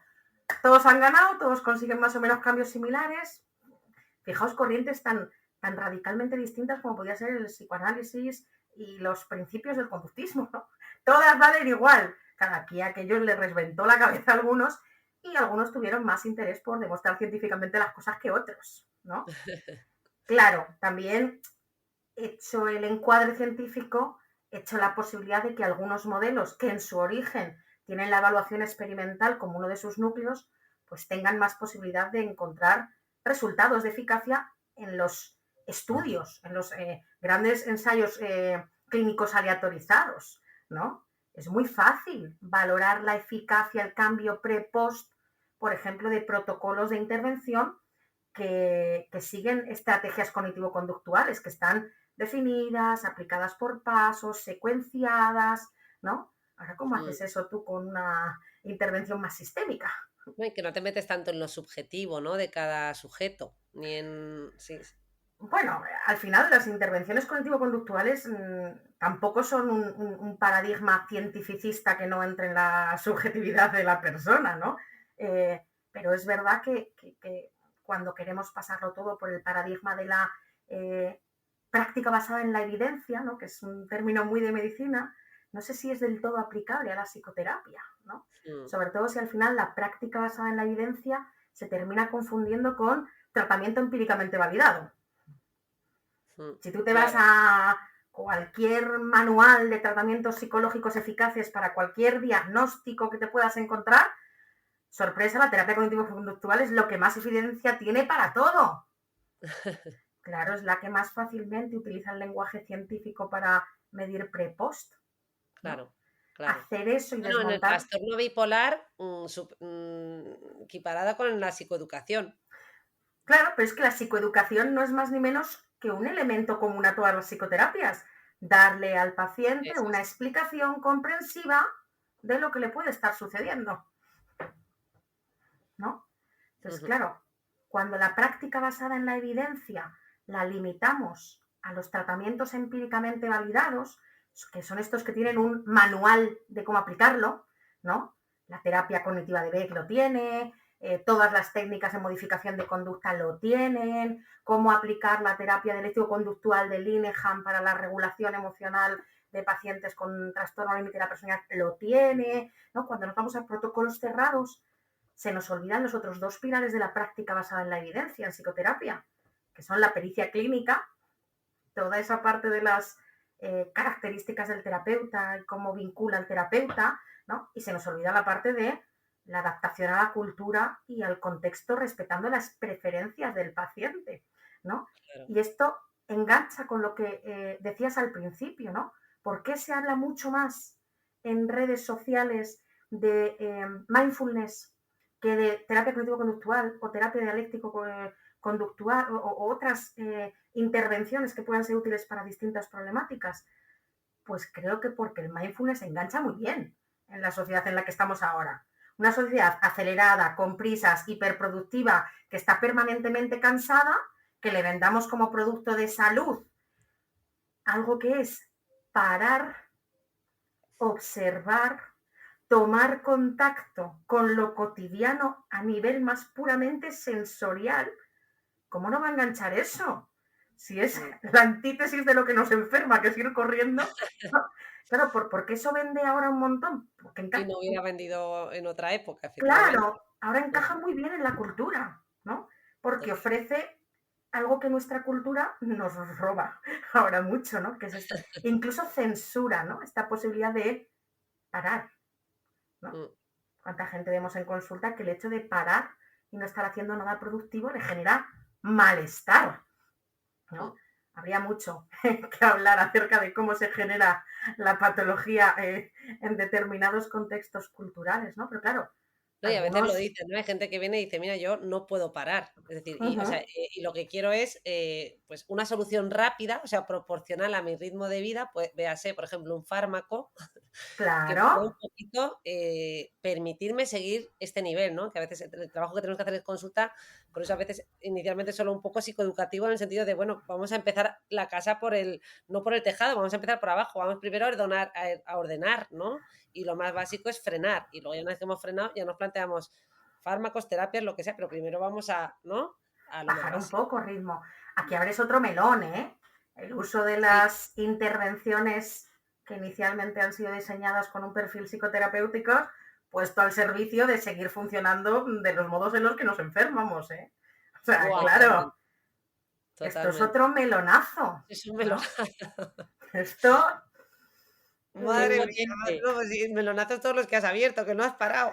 todos han ganado, todos consiguen más o menos cambios similares. Fijaos, corrientes tan radicalmente distintas como podía ser el psicoanálisis y los principios del conductismo, ¿no? Todas valen igual. Claro, aquí a aquellos les reventó la cabeza a algunos y algunos tuvieron más interés por demostrar científicamente las cosas que otros, ¿no? Claro, también hecho el encuadre científico, hecho la posibilidad de que algunos modelos que en su origen tienen la evaluación experimental como uno de sus núcleos, pues tengan más posibilidad de encontrar resultados de eficacia en los estudios, en los grandes ensayos clínicos aleatorizados, ¿no? Es muy fácil valorar la eficacia, el cambio pre-post, por ejemplo, de protocolos de intervención que siguen estrategias cognitivo-conductuales, que están definidas, aplicadas por pasos, secuenciadas, ¿no? Ahora, ¿cómo haces eso tú con una intervención más sistémica? Y que no te metes tanto en lo subjetivo, ¿no? De cada sujeto, ni en... Sí. Bueno, al final las intervenciones cognitivo-conductuales tampoco son un paradigma cientificista que no entre en la subjetividad de la persona, ¿no? Pero es verdad que cuando queremos pasarlo todo por el paradigma de la práctica basada en la evidencia, ¿no? Que es un término muy de medicina, no sé si es del todo aplicable a la psicoterapia, ¿no? Sobre todo si al final la práctica basada en la evidencia se termina confundiendo con tratamiento empíricamente validado. Si tú te vas a cualquier manual de tratamientos psicológicos eficaces para cualquier diagnóstico que te puedas encontrar, sorpresa, la terapia cognitivo-conductual es lo que más evidencia tiene para todo. Claro, es la que más fácilmente utiliza el lenguaje científico para medir pre-post. Claro, ¿no? Hacer eso y bueno, en el desmontar... trastorno bipolar, equiparada con la psicoeducación. Claro, pero es que la psicoeducación no es más ni menos que un elemento común a todas las psicoterapias. Darle al paciente Eso una es. explicación comprensiva de lo que le puede estar sucediendo. ¿No? Entonces, claro, cuando la práctica basada en la evidencia la limitamos a los tratamientos empíricamente validados, que son estos que tienen un manual de cómo aplicarlo, ¿no? La terapia cognitiva de Beck lo tiene, todas las técnicas de modificación de conducta lo tienen, cómo aplicar la terapia dialéctico-conductual de Linehan para la regulación emocional de pacientes con trastorno límite de la personalidad lo tiene, ¿no? Cuando nos vamos a protocolos cerrados, se nos olvidan los otros dos pilares de la práctica basada en la evidencia en psicoterapia, que son la pericia clínica, toda esa parte de las características del terapeuta y cómo vincula al terapeuta, ¿no? Y se nos olvida la parte de la adaptación a la cultura y al contexto respetando las preferencias del paciente, ¿no? Claro. Y esto engancha con lo que decías al principio, ¿no? ¿Por qué se habla mucho más en redes sociales de mindfulness que de terapia cognitivo-conductual o terapia dialéctico-conductual o otras intervenciones que puedan ser útiles para distintas problemáticas? Pues creo que porque el mindfulness engancha muy bien en la sociedad en la que estamos ahora. Una sociedad acelerada, con prisas, hiperproductiva, que está permanentemente cansada, que le vendamos como producto de salud algo que es parar, observar, tomar contacto con lo cotidiano a nivel más puramente sensorial. ¿Cómo no va a enganchar eso? Si es la antítesis de lo que nos enferma, que es ir corriendo. Claro, porque eso vende ahora un montón. Y no hubiera vendido en otra época, efectivamente. Claro, ahora encaja muy bien en la cultura, ¿no? Porque ofrece algo que nuestra cultura nos roba ahora mucho, ¿no? Que es esto. Incluso censura, ¿no? Esta posibilidad de parar, ¿no? ¿Cuánta gente vemos en consulta que el hecho de parar y no estar haciendo nada productivo le genera malestar, ¿no? Habría mucho que hablar acerca de cómo se genera la patología en determinados contextos culturales, ¿no? Pero claro, No, y a veces lo dicen, ¿no? Hay gente que viene y dice, mira, yo no puedo parar. Es decir, o sea, y lo que quiero es pues una solución rápida, o sea, proporcional a mi ritmo de vida, pues véase, por ejemplo, un fármaco que pueda un Claro, poquito permitirme seguir este nivel, ¿no? Que a veces el trabajo que tenemos que hacer en consulta, por eso a veces inicialmente es solo un poco psicoeducativo en el sentido de, bueno, vamos a empezar la casa no por el tejado, vamos a empezar por abajo, vamos primero a ordenar, ¿no? Y lo más básico es frenar. Y luego ya una vez que hemos frenado, ya nos planteamos fármacos, terapias, lo que sea, pero primero vamos a, ¿no? A lo más bajar un básico. poco ritmo. Aquí abres otro melón, ¿eh? El uso de Sí, las intervenciones que inicialmente han sido diseñadas con un perfil psicoterapéutico puesto al servicio de seguir funcionando de los modos en los que nos enfermamos, ¿eh? O sea, wow, claro, totalmente, esto es totalmente. otro melonazo, Es un melón. ¿no? Esto, Qué Madre mía, potente. no, pues sí, melonazos todos los que has abierto, que no has parado.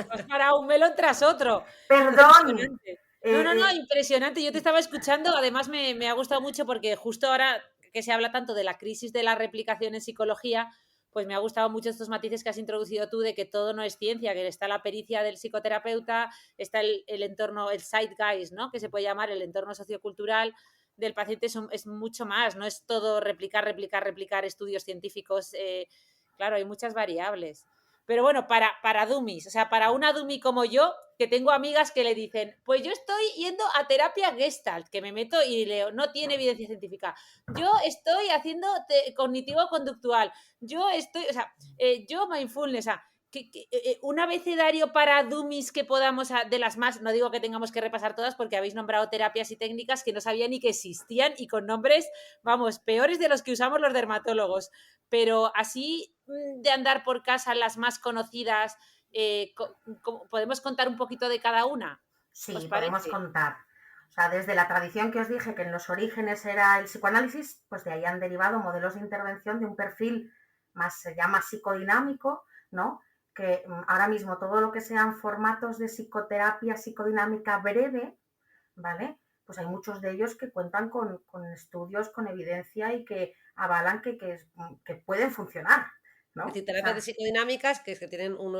Has parado un melón tras otro. perdón, Impresionante. No, eh, no, no, eh, impresionante. Yo te estaba escuchando, además me ha gustado mucho porque justo ahora que se habla tanto de la crisis de la replicación en psicología, pues me ha gustado mucho estos matices que has introducido tú de que todo no es ciencia, que está la pericia del psicoterapeuta, está el entorno, el zeitgeist, ¿no? Que se puede llamar el entorno sociocultural del paciente, es mucho más, no es todo replicar, replicar, replicar estudios científicos. Claro, hay muchas variables. Pero bueno, para dummies, o sea, para una dummy como yo, que tengo amigas que le dicen, pues yo estoy yendo a terapia Gestalt, que me meto y leo, no tiene evidencia científica. Yo estoy haciendo cognitivo-conductual. Yo estoy, o sea, yo mindfulness, o sea, un abecedario para dummies que podamos, de las más, no digo que tengamos que repasar todas porque habéis nombrado terapias y técnicas que no sabía ni que existían y con nombres, vamos, peores de los que usamos los dermatólogos. Pero así de andar por casa las más conocidas, ¿podemos contar un poquito de cada una? ¿Os sí, podemos parece? contar. O sea, desde la tradición que os dije que en los orígenes era el psicoanálisis, pues de ahí han derivado modelos de intervención de un perfil más, se llama psicodinámico, ¿no? Que ahora mismo todo lo que sean formatos de psicoterapia psicodinámica breve, ¿vale? Pues hay muchos de ellos que cuentan con estudios, con evidencia y que avalan que pueden funcionar, Es ¿no? decir, O terapias de sea, psicodinámicas que tienen un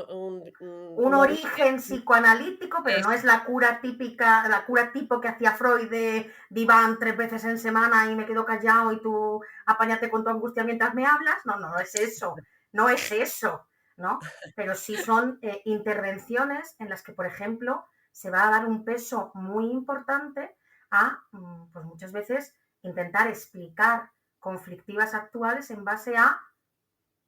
un origen. origen psicoanalítico, pero no Eso, es la cura típica, la cura tipo que hacía Freud de diván 3 veces en semana y me quedo callado y tú apáñate con tu angustia mientras me hablas. No, no, no es eso, no es eso, ¿no? Pero sí son intervenciones en las que, por ejemplo, se va a dar un peso muy importante a, pues muchas veces, intentar explicar conflictivas actuales en base a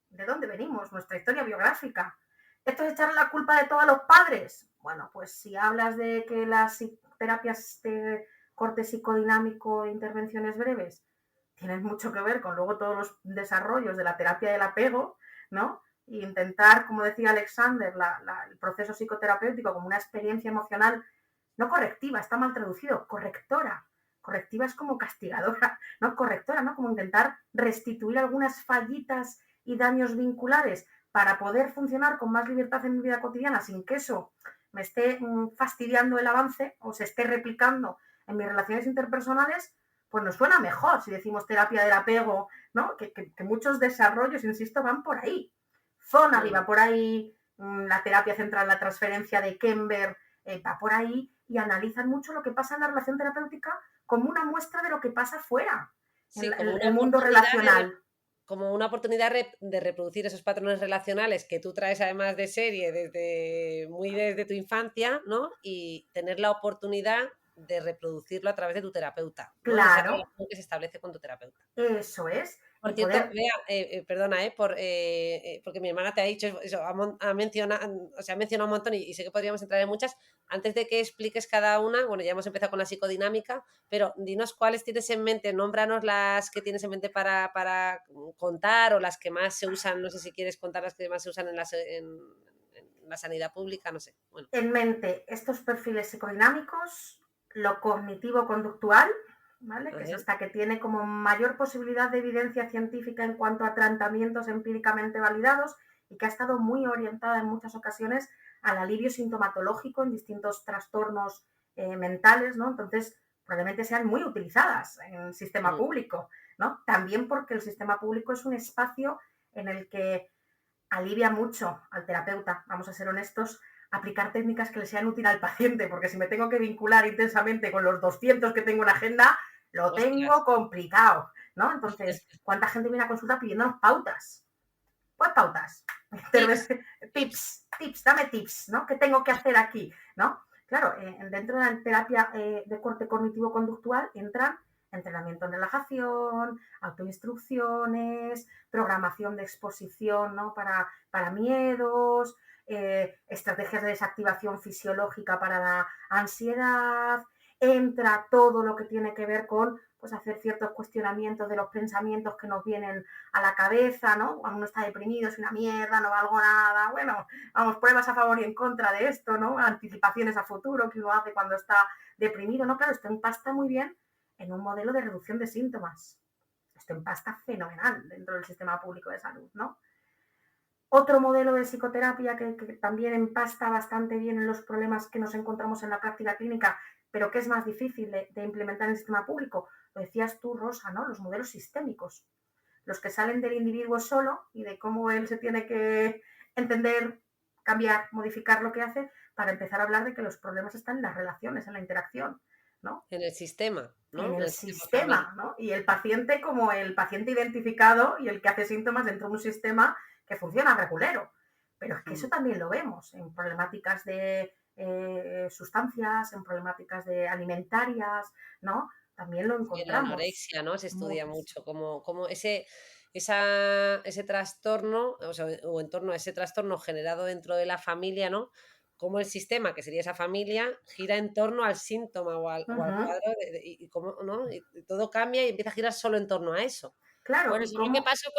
de dónde venimos, nuestra historia biográfica. ¿Esto es echarle la culpa de todo a los padres? Bueno, pues si hablas de que las terapias de corte psicodinámico e intervenciones breves tienen mucho que ver con luego todos los desarrollos de la terapia del apego, ¿no? E intentar, como decía Alexander, el proceso psicoterapéutico como una experiencia emocional no correctiva, está mal traducido, correctora. Correctiva es como castigadora, no correctora, ¿no? Como intentar restituir algunas fallitas y daños vinculares para poder funcionar con más libertad en mi vida cotidiana sin que eso me esté fastidiando el avance o se esté replicando en mis relaciones interpersonales, pues nos suena mejor si decimos terapia del apego, ¿no? Que muchos desarrollos, insisto, van por ahí. Zonari va por ahí, la terapia central, la transferencia de Kember va por ahí y analizan mucho lo que pasa en la relación terapéutica como una muestra de lo que pasa fuera, en sí, como una el mundo oportunidad relacional. como una oportunidad de reproducir esos patrones relacionales que tú traes además de serie desde tu infancia, ¿no? Y tener la oportunidad de reproducirlo a través de tu terapeuta, ¿no? En esa Claro, relación que se establece con tu terapeuta. eso es. Por Y cierto, poder, Bea, perdona, porque mi hermana te ha dicho eso, ha mencionado, o sea, ha mencionado un montón y sé que podríamos entrar en muchas. Antes de que expliques cada una, bueno, ya hemos empezado con la psicodinámica, pero dinos cuáles tienes en mente, nómbranos las que tienes en mente para contar o las que más se usan, no sé si quieres contar las que más se usan en la sanidad pública, no sé. Bueno, en mente estos perfiles psicodinámicos, lo cognitivo-conductual, ¿vale? Que es ajá, esta que tiene como mayor posibilidad de evidencia científica en cuanto a tratamientos empíricamente validados y que ha estado muy orientada en muchas ocasiones al alivio sintomatológico en distintos trastornos mentales, ¿no? Entonces, probablemente sean muy utilizadas en el sistema mm, público, ¿no? También porque el sistema público es un espacio en el que alivia mucho al terapeuta, vamos a ser honestos, aplicar técnicas que le sean útiles al paciente, porque si me tengo que vincular intensamente con los 200 que tengo en agenda, lo ostras, tengo complicado, ¿no? Entonces, ¿cuánta gente viene a consulta pidiéndonos pautas? Pues pautas. Tips, dame tips, ¿no? ¿Qué tengo que hacer aquí? ¿No? Claro, dentro de la terapia de corte cognitivo-conductual entran entrenamiento en relajación, autoinstrucciones, programación de exposición, ¿no? Para miedos, estrategias de desactivación fisiológica para la ansiedad, entra todo lo que tiene que ver con pues, hacer ciertos cuestionamientos de los pensamientos que nos vienen a la cabeza, ¿no? Cuando uno está deprimido, es una mierda, no valgo nada, bueno, vamos, pruebas a favor y en contra de esto, ¿no? Anticipaciones a futuro que uno hace cuando está deprimido, ¿no? Claro, esto empasta muy bien en un modelo de reducción de síntomas. Esto empasta fenomenal dentro del sistema público de salud, ¿no? Otro modelo de psicoterapia que también empasta bastante bien en los problemas que nos encontramos en la práctica clínica, pero que es más difícil de implementar en el sistema público, lo decías tú, Rosa, ¿no? Los modelos sistémicos, los que salen del individuo solo y de cómo él se tiene que entender, cambiar, modificar lo que hace, para empezar a hablar de que los problemas están en las relaciones, en la interacción, ¿no? En el sistema, ¿no? En el sistema, ¿no? Y el paciente como el paciente identificado y el que hace síntomas dentro de un sistema que funciona regulero. Pero es que eso también lo vemos en problemáticas de sustancias, en problemáticas de alimentarias, ¿no? También lo encontramos. En la anorexia, ¿no? Se estudia mucho como ese trastorno, o en torno a ese trastorno generado dentro de la familia, ¿no? Como el sistema, que sería esa familia, gira en torno al síntoma o al cuadro y cómo, ¿no? Y todo cambia y empieza a girar solo en torno a eso. Claro, bueno, eso es lo que pasó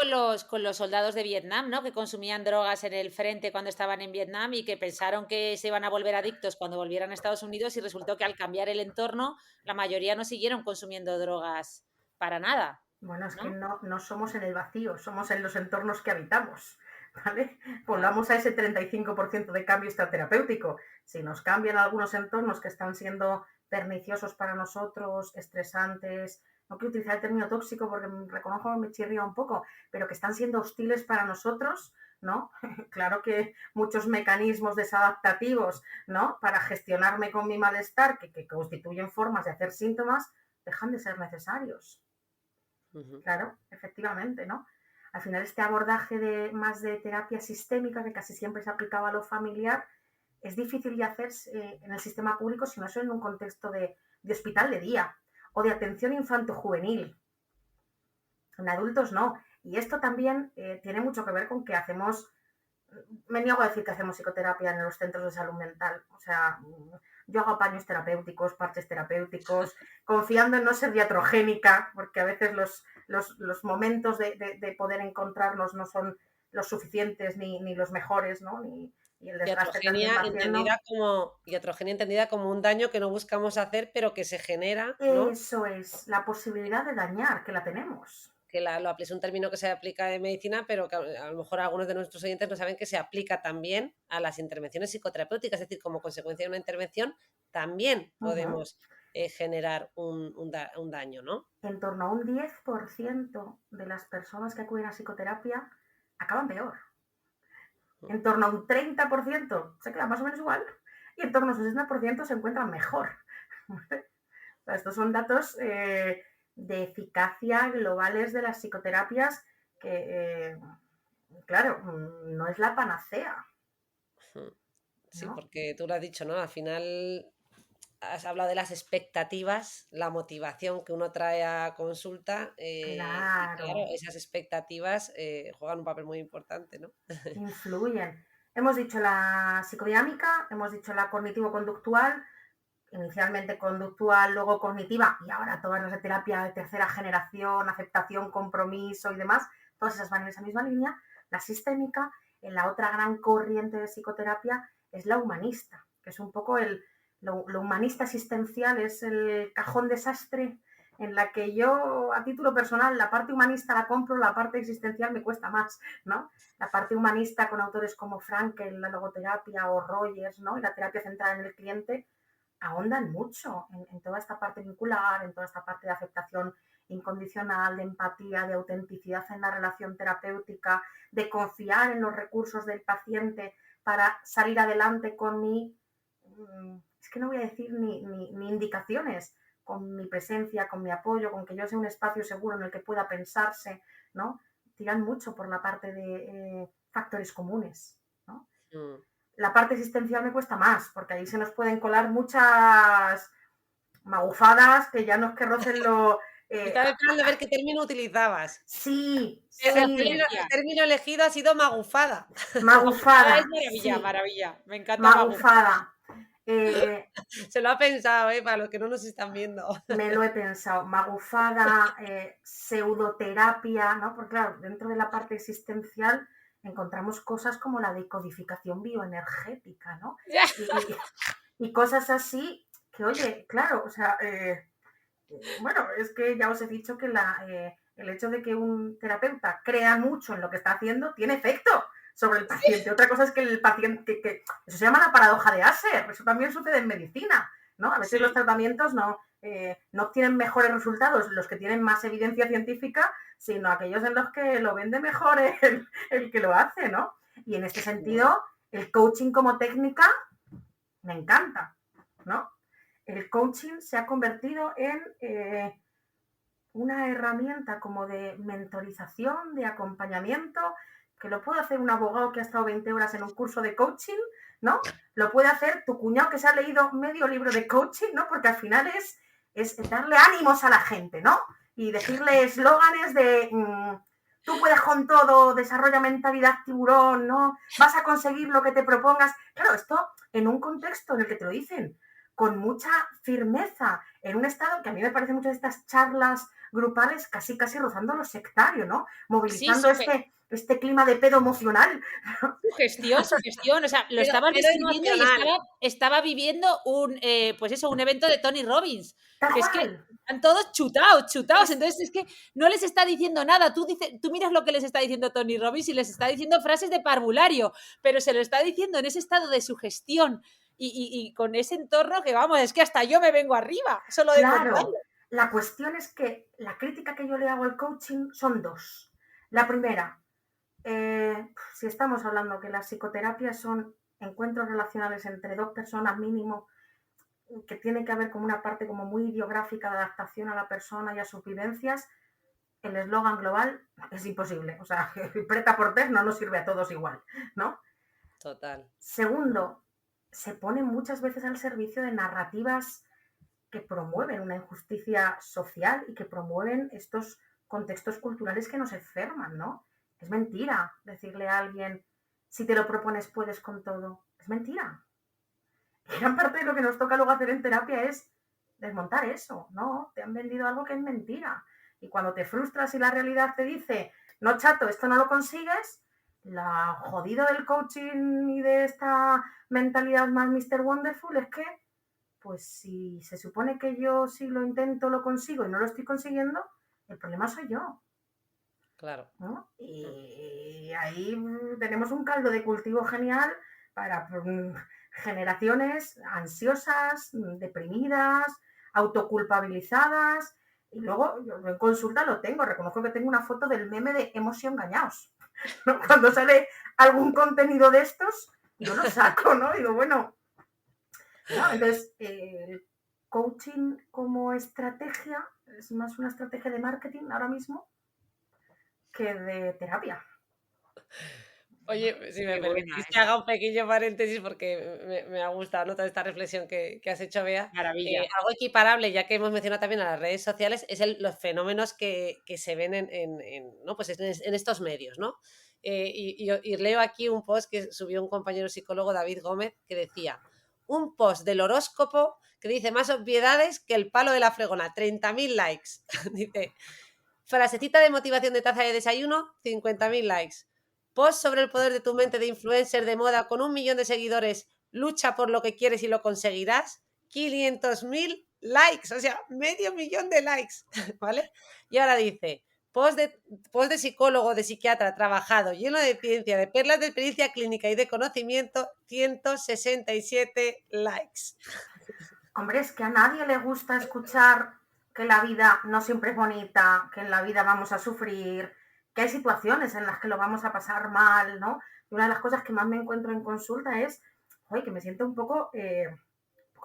con los soldados de Vietnam, ¿no? Que consumían drogas en el frente cuando estaban en Vietnam y que pensaron que se iban a volver adictos cuando volvieran a Estados Unidos y resultó que al cambiar el entorno, la mayoría no siguieron consumiendo drogas para nada. Bueno, es que no somos en el vacío, somos en los entornos que habitamos, ¿vale? Volvamos a ese 35% de cambio terapéutico. Si nos cambian algunos entornos que están siendo perniciosos para nosotros, estresantes, no quiero utilizar el término tóxico porque reconozco que me chirría un poco, pero que están siendo hostiles para nosotros, ¿no? Claro que muchos mecanismos desadaptativos, ¿no? Para gestionarme con mi malestar, que constituyen formas de hacer síntomas, dejan de ser necesarios. Claro, efectivamente, ¿no? Al final este abordaje más de terapia sistémica, que casi siempre se aplicaba a lo familiar, es difícil de hacer en el sistema público si no es en un contexto de hospital de día o de atención infanto-juvenil. En adultos no. Y esto también tiene mucho que ver con que me niego a decir que hacemos psicoterapia en los centros de salud mental. O sea, yo hago paños terapéuticos, parches terapéuticos, confiando en no ser diatrogénica, porque a veces los momentos de poder encontrarnos no son los suficientes ni los mejores, ¿no? Y el desgaste iatrogenia entendida como un daño que no buscamos hacer, pero que se genera, ¿no? Eso es, la posibilidad de dañar, que la tenemos. Que es un término que se aplica en medicina, pero que a lo mejor algunos de nuestros oyentes no saben que se aplica también a las intervenciones psicoterapéuticas, es decir, como consecuencia de una intervención también podemos generar un daño, ¿no? En torno a un 10% de las personas que acuden a psicoterapia acaban peor. En torno a un 30% se queda más o menos igual y en torno a un 60% se encuentran mejor. Estos son datos de eficacia globales de las psicoterapias que, claro, no es la panacea. Sí, ¿no? Porque tú lo has dicho, ¿no? Al final has hablado de las expectativas, la motivación que uno trae a consulta. Claro. Y claro, esas expectativas juegan un papel muy importante, ¿no? Influyen. Hemos dicho la psicodinámica, hemos dicho la cognitivo-conductual, inicialmente conductual, luego cognitiva y ahora todas las de terapia de tercera generación, aceptación, compromiso y demás, todas esas van en esa misma línea. La sistémica, en la otra gran corriente de psicoterapia, es la humanista, que es un poco lo humanista asistencial, es el cajón desastre en la que yo, a título personal, la parte humanista la compro, la parte existencial me cuesta más, ¿no? La parte humanista con autores como Frankl, la logoterapia o Rogers, ¿no? Y la terapia centrada en el cliente, ahondan mucho en toda esta parte vincular, en toda esta parte de aceptación incondicional, de empatía, de autenticidad en la relación terapéutica, de confiar en los recursos del paciente para salir adelante con es que no voy a decir ni indicaciones, con mi presencia, con mi apoyo, con que yo sea un espacio seguro en el que pueda pensarse, ¿no? tiran mucho por la parte de factores comunes, ¿no? Mm. La parte existencial me cuesta más, porque ahí se nos pueden colar muchas magufadas que ya no es que rocen lo... Estaba esperando a ver qué término utilizabas. sí, El sí, término elegido ha sido magufada. Magufada es magufada, maravilla, sí, maravilla. Me encanta magufada. magufada. Se lo ha pensado, para los que no nos están viendo. Me lo he pensado, magufada, pseudoterapia, ¿no? Porque claro, dentro de la parte existencial encontramos cosas como la decodificación bioenergética, ¿no? Y cosas así que, oye, claro, o sea, bueno, es que ya os he dicho que el hecho de que un terapeuta crea mucho en lo que está haciendo tiene efecto sobre el paciente. Otra cosa es que el paciente, eso se llama la paradoja de Asher, eso también sucede en medicina, ¿no? A veces los tratamientos no obtienen mejores resultados los que tienen más evidencia científica, sino aquellos en los que lo vende mejor el que lo hace, ¿no? Y en este sentido, el coaching como técnica me encanta, ¿no? El coaching se ha convertido en una herramienta como de mentorización, de acompañamiento, que lo puede hacer un abogado que ha estado 20 horas en un curso de coaching, ¿no? Lo puede hacer tu cuñado que se ha leído medio libro de coaching, ¿no? Porque al final es darle ánimos a la gente, ¿no? Y decirle eslóganes de tú puedes con todo, desarrolla mentalidad tiburón, ¿no? Vas a conseguir lo que te propongas. Claro, esto en un contexto en el que te lo dicen con mucha firmeza, en un estado que a mí me parece muchas de estas charlas grupales casi rozando lo sectario, ¿no? Movilizando Sí, este clima de pedo emocional. su gestión, o sea, lo estabas Pero describiendo y emocional. estaba viviendo un evento de Tony Robbins, Tal que es que cual. están todos chutados, entonces es que no les está diciendo nada, tú miras lo que les está diciendo Tony Robbins y les está diciendo frases de parvulario, pero se lo está diciendo en ese estado de sugestión y con ese entorno que vamos, es que hasta yo me vengo arriba, solo de contarlo. Claro, la cuestión es que la crítica que yo le hago al coaching son dos. La primera, si estamos hablando que las psicoterapias son encuentros relacionales entre dos personas mínimo, que tiene que haber como una parte como muy ideográfica de adaptación a la persona y a sus vivencias, el eslogan global es imposible. O sea, preta por no nos sirve a todos igual, ¿no? Total. Segundo, se pone muchas veces al servicio de narrativas que promueven una injusticia social y que promueven estos contextos culturales que nos enferman, ¿no? Es mentira decirle a alguien, si te lo propones puedes con todo. Es mentira. Y gran parte de lo que nos toca luego hacer en terapia es desmontar eso, ¿no? Te han vendido algo que es mentira. Y cuando te frustras y la realidad te dice, no, chato, esto no lo consigues, la jodida del coaching y de esta mentalidad más Mr. Wonderful es que, pues si se supone que yo si lo intento lo consigo y no lo estoy consiguiendo, el problema soy yo. Claro. ¿No? Y ahí tenemos un caldo de cultivo genial para generaciones ansiosas, deprimidas, autoculpabilizadas. Y luego yo en consulta lo tengo, reconozco que tengo una foto del meme de hemos sido engañados. ¿No? Cuando sale algún contenido de estos, yo lo saco, ¿no? Digo, bueno, ¿no? Entonces, el coaching como estrategia es más una estrategia de marketing ahora mismo que de terapia. Oye, si me Qué buena permitís que esa. haga un pequeño paréntesis porque me ha gustado, ¿no?, toda esta reflexión que has hecho, Bea. Maravilla. Algo equiparable, ya que hemos mencionado también a las redes sociales, es los fenómenos que se ven ¿no?, pues en estos medios, ¿no? Y leo aquí un post que subió un compañero psicólogo, David Gómez, que decía, un post del horóscopo que dice más obviedades que el palo de la fregona, 30.000 likes. Dice, frasecita de motivación de taza de desayuno, 50.000 likes. Post sobre el poder de tu mente de influencer de moda con 1 millón de seguidores, lucha por lo que quieres y lo conseguirás, 500.000 likes, o sea, medio millón de likes, ¿vale? Y ahora dice, post de psicólogo, de psiquiatra, trabajado, lleno de ciencia, de perlas de experiencia clínica y de conocimiento, 167 likes. Hombre, es que a nadie le gusta escuchar que la vida no siempre es bonita, que en la vida vamos a sufrir, que hay situaciones en las que lo vamos a pasar mal, ¿no? Y una de las cosas que más me encuentro en consulta es, oye, que me siento un poco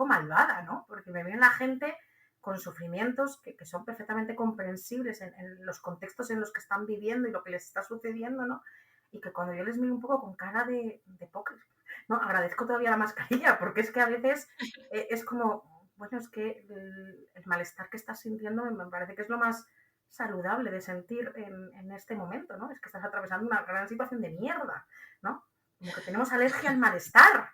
malvada, ¿no? Porque me viene la gente con sufrimientos que son perfectamente comprensibles en los contextos en los que están viviendo y lo que les está sucediendo, ¿no? Y que cuando yo les miro un poco con cara de póker, ¿no? Agradezco todavía la mascarilla, porque es que a veces es como, bueno, es que el malestar que estás sintiendo me parece que es lo más saludable de sentir en este momento, ¿no? Es que estás atravesando una gran situación de mierda, ¿no? Como que tenemos alergia al malestar,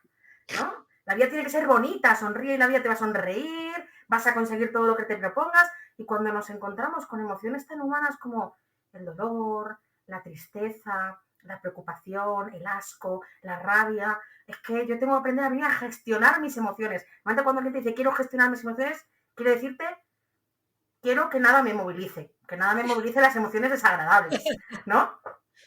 ¿no? La vida tiene que ser bonita, sonríe y la vida te va a sonreír, vas a conseguir todo lo que te propongas, y cuando nos encontramos con emociones tan humanas como el dolor, la tristeza, la preocupación, el asco, la rabia, es que yo tengo que aprender a mí a gestionar mis emociones. Normalmente cuando alguien te dice quiero gestionar mis emociones, quiere decirte quiero que nada me movilice las emociones desagradables, ¿no?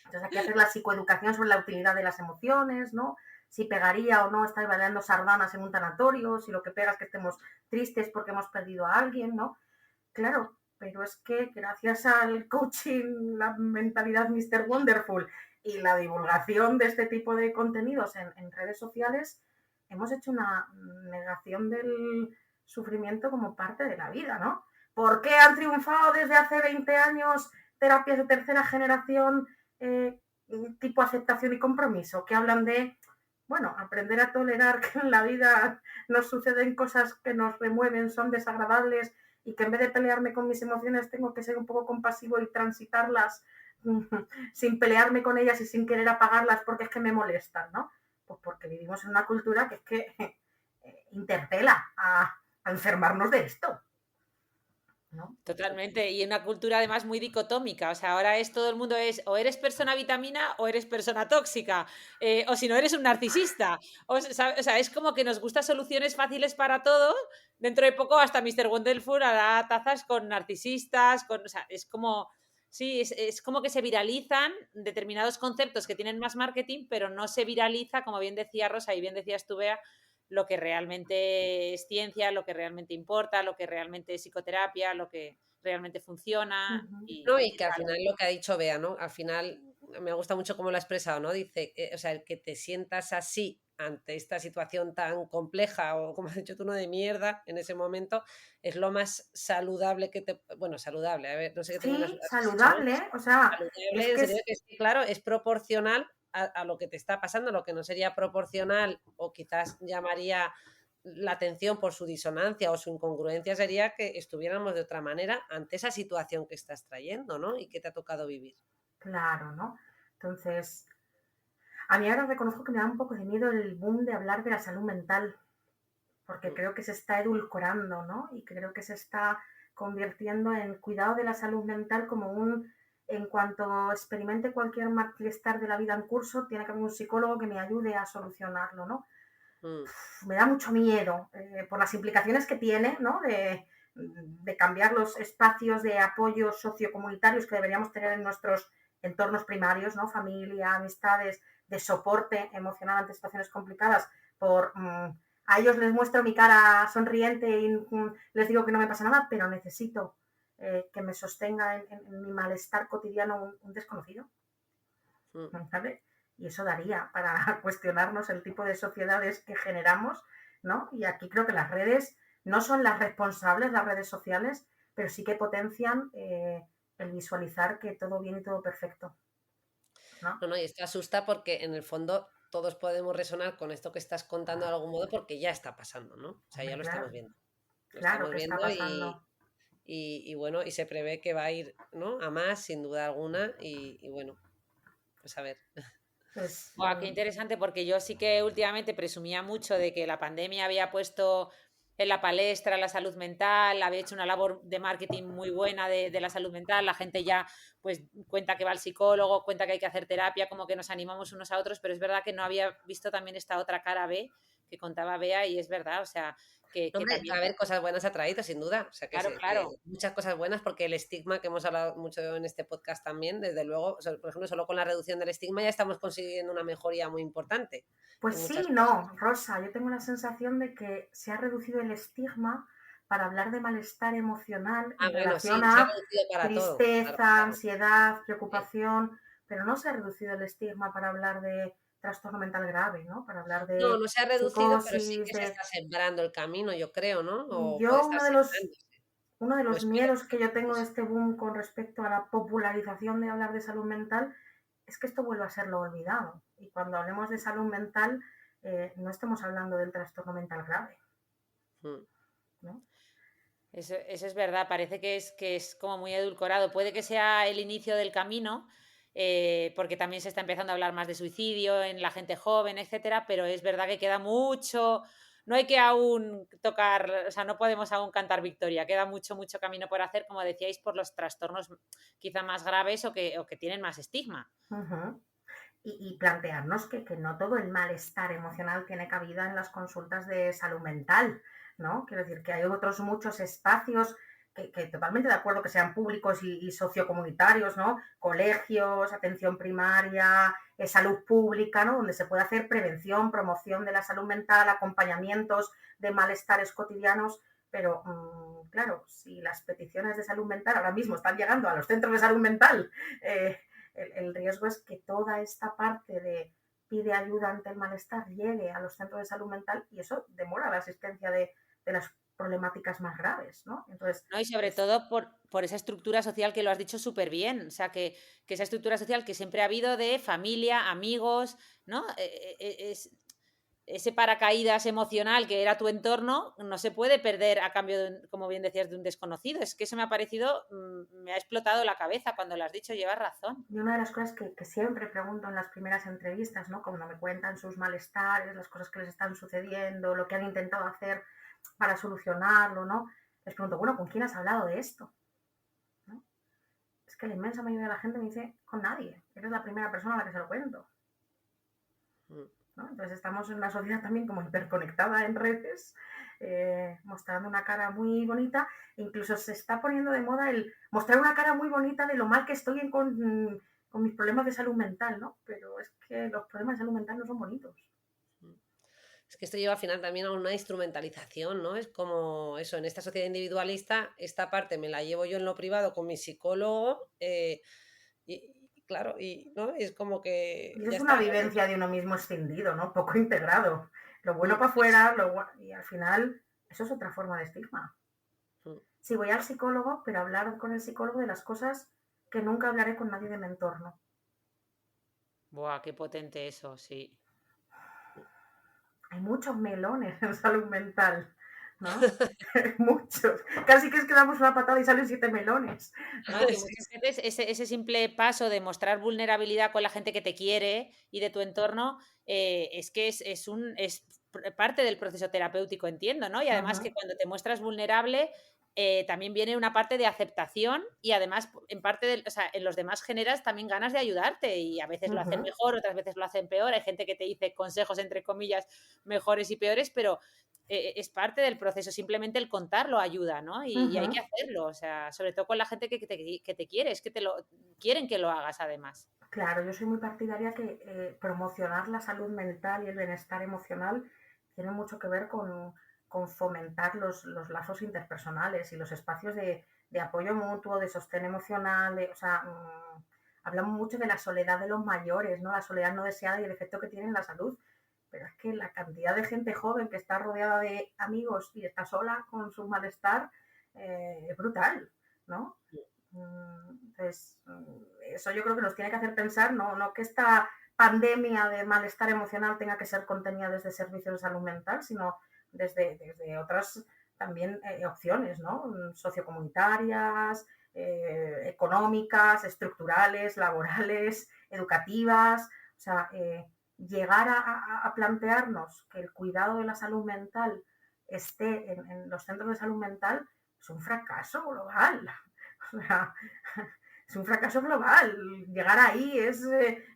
Entonces hay que hacer la psicoeducación sobre la utilidad de las emociones, ¿no? Si pegaría o no estar bailando sardanas en un tanatorio, si lo que pega es que estemos tristes porque hemos perdido a alguien, ¿no? Claro, pero es que gracias al coaching, la mentalidad Mr. Wonderful y la divulgación de este tipo de contenidos en redes sociales, hemos hecho una negación del sufrimiento como parte de la vida, ¿no? ¿Por qué han triunfado desde hace 20 años terapias de tercera generación eh, tipo aceptación y compromiso? Que hablan de, bueno, aprender a tolerar que en la vida nos suceden cosas que nos remueven, son desagradables, y que en vez de pelearme con mis emociones tengo que ser un poco compasivo y transitarlas sin pelearme con ellas y sin querer apagarlas porque es que me molestan, ¿no? Pues porque vivimos en una cultura que es que interpela a enfermarnos de esto, ¿no? Totalmente, y una cultura además muy dicotómica, o sea, ahora es todo el mundo es o eres persona vitamina o eres persona tóxica, o si no eres un narcisista, o sea, es como que nos gustan soluciones fáciles para todo, dentro de poco hasta Mr. Wonderful hará tazas con narcisistas, o sea, es como, sí, es como que se viralizan determinados conceptos que tienen más marketing, pero no se viraliza, como bien decía Rosa y bien decías tú, Bea, lo que realmente es ciencia, lo que realmente importa, lo que realmente es psicoterapia, lo que realmente funciona. No, y que al final lo que ha dicho Bea, ¿no? Al final me gusta mucho cómo lo ha expresado, ¿no? Dice, o sea, el que te sientas así ante esta situación tan compleja o como has dicho tú, no de mierda en ese momento, es lo más saludable que te... Bueno, saludable, a ver, no sé qué términos Sí, has dicho, ¿no? saludable, o sea, es Saludable, en que sentido es, que sí, claro, es proporcional a lo que te está pasando, lo que no sería proporcional o quizás llamaría la atención por su disonancia o su incongruencia sería que estuviéramos de otra manera ante esa situación que estás trayendo, ¿no? Y que te ha tocado vivir. claro, ¿no? Entonces, a mí ahora reconozco que me da un poco de miedo el boom de hablar de la salud mental, porque creo que se está edulcorando, ¿no? Y creo que se está convirtiendo en cuidado de la salud mental como un, en cuanto experimente cualquier malestar de la vida en curso, tiene que haber un psicólogo que me ayude a solucionarlo, ¿no? Mm. Me da mucho miedo por las implicaciones que tiene, ¿no? De cambiar los espacios de apoyo sociocomunitarios que deberíamos tener en nuestros entornos primarios, ¿no? Familia, amistades, de soporte emocional ante situaciones complicadas, por a ellos les muestro mi cara sonriente y les digo que no me pasa nada, pero necesito que me sostenga en mi malestar cotidiano un desconocido, ¿sabes? Y eso daría para cuestionarnos el tipo de sociedades que generamos, ¿no? Y aquí creo que las redes no son las responsables, las redes sociales, pero sí que potencian el visualizar que todo bien y todo perfecto, ¿no? No, y esto asusta porque en el fondo todos podemos resonar con esto que estás contando de algún modo porque ya está pasando, ¿no? O sea, ya Hombre, lo claro, estamos viendo. Lo claro estamos que está viendo pasando. y bueno, y se prevé que va a ir, ¿no? A más, sin duda alguna, y bueno, pues a ver. Pues, Buah, qué interesante, porque yo sí que últimamente presumía mucho de que la pandemia había puesto en la palestra la salud mental, había hecho una labor de marketing muy buena de la salud mental, la gente ya pues cuenta que va al psicólogo, cuenta que hay que hacer terapia, como que nos animamos unos a otros, pero es verdad que no había visto también esta otra cara B que contaba Bea y es verdad, o sea, que Hombre, también, a ver, cosas buenas ha traído, sin duda. O sea, claro, que claro. muchas cosas buenas, porque el estigma que hemos hablado mucho en este podcast también, desde luego, o sea, por ejemplo, solo con la reducción del estigma ya estamos consiguiendo una mejoría muy importante pues en sí, muchas cosas. no, Rosa, yo tengo la sensación de que se ha reducido el estigma para hablar de malestar emocional Ah, en bueno, relación sí, se ha a reducido para todo. Claro, tristeza, claro. ansiedad, Sí. preocupación, pero no se ha reducido el estigma para hablar de trastorno mental grave, ¿no? Para hablar No, de no se ha reducido, pero sí psicosis, que se de... está sembrando el camino, yo creo, ¿no? O puede Yo, estar uno de los sembrándose. Uno de los Pues mira, miedos que yo tengo de pues, este boom con respecto a la popularización de hablar de salud mental es que esto vuelva a ser lo olvidado. Y cuando hablemos de salud mental, no estemos hablando del trastorno mental grave, mm, ¿no? Eso es verdad, parece que es como muy edulcorado. Puede que sea el inicio del camino, porque también se está empezando a hablar más de suicidio en la gente joven, etcétera, pero es verdad que queda mucho, no hay que aún tocar, o sea, no podemos aún cantar victoria, queda mucho, mucho camino por hacer, como decíais, por los trastornos quizá más graves o que tienen más estigma. Uh-huh. Y plantearnos que no todo el malestar emocional tiene cabida en las consultas de salud mental, ¿no? Quiero decir que hay otros muchos espacios que totalmente de acuerdo que sean públicos y sociocomunitarios, ¿no? Colegios, atención primaria, salud pública, ¿no? Donde se puede hacer prevención, promoción de la salud mental, acompañamientos de malestares cotidianos, pero claro, si las peticiones de salud mental ahora mismo están llegando a los centros de salud mental, el riesgo es que toda esta parte de pide ayuda ante el malestar llegue a los centros de salud mental y eso demora la asistencia de las problemáticas más graves, ¿no? Entonces, ¿No? Y sobre todo por esa estructura social que lo has dicho súper bien, o sea, que esa estructura social que siempre ha habido de familia, amigos, ¿no? Ese paracaídas emocional que era tu entorno no se puede perder a cambio de, como bien decías, de un desconocido. Es que eso me ha parecido, me ha explotado la cabeza cuando lo has dicho, llevas razón. y una de las cosas que siempre pregunto en las primeras entrevistas, ¿no? Cuando me cuentan sus malestares, las cosas que les están sucediendo, lo que han intentado hacer para solucionarlo, ¿no? Les pregunto, bueno, ¿con quién has hablado de esto? ¿No? Es que la inmensa mayoría de la gente me dice, con nadie. Eres la primera persona a la que se lo cuento. mm. ¿No? Entonces estamos en una sociedad también como hiperconectada en redes, mostrando una cara muy bonita, e incluso se está poniendo de moda el mostrar una cara muy bonita de lo mal que estoy con mis problemas de salud mental, ¿no? Pero es que los problemas de salud mental no son bonitos. Es que esto lleva al final también a una instrumentalización, ¿no? Es como eso, en esta sociedad individualista, esta parte me la llevo yo en lo privado con mi psicólogo, y claro, y ¿no? Es como que Y ya es una está. vivencia de uno mismo escindido, ¿no? Poco integrado. Lo bueno Mm, para afuera, y al final eso es otra forma de estigma. mm. Si voy al psicólogo, pero hablar con el psicólogo de las cosas que nunca hablaré con nadie de mi entorno. Buah, qué potente eso, sí. Hay muchos melones en salud mental, ¿no? Muchos. Casi que es que damos una patada y salen 7 melones, No, y ¿no? muchas veces ese simple paso de mostrar vulnerabilidad con la gente que te quiere y de tu entorno, es que es parte del proceso terapéutico, entiendo, ¿no? Y además Ajá, que cuando te muestras vulnerable, también viene una parte de aceptación y además en parte o sea, en los demás generas también ganas de ayudarte y a veces lo hacen ajá, mejor, otras veces lo hacen peor. Hay gente que te dice consejos, entre comillas, mejores y peores, pero es parte del proceso, simplemente el contarlo ayuda, ¿no? Y hay que ajá. hacerlo, o sea, sobre todo con la gente que te quiere, es que quieren que lo hagas además. Claro, yo soy muy partidaria que promocionar la salud mental y el bienestar emocional tiene mucho que ver con fomentar los lazos interpersonales y los espacios de apoyo mutuo, de sostén emocional, o sea, hablamos mucho de la soledad de los mayores, ¿no? La soledad no deseada y el efecto que tiene en la salud. Pero es que la cantidad de gente joven que está rodeada de amigos y está sola con su malestar es brutal, ¿no? Entonces, eso yo creo que nos tiene que hacer pensar, no que esta pandemia de malestar emocional tenga que ser contenida desde servicios de salud mental, sino desde otras también opciones, ¿no? Sociocomunitarias, económicas, estructurales, laborales, educativas. O sea, llegar a plantearnos que el cuidado de la salud mental esté en los centros de salud mental es un fracaso global. O sea, es un fracaso global. Llegar ahí es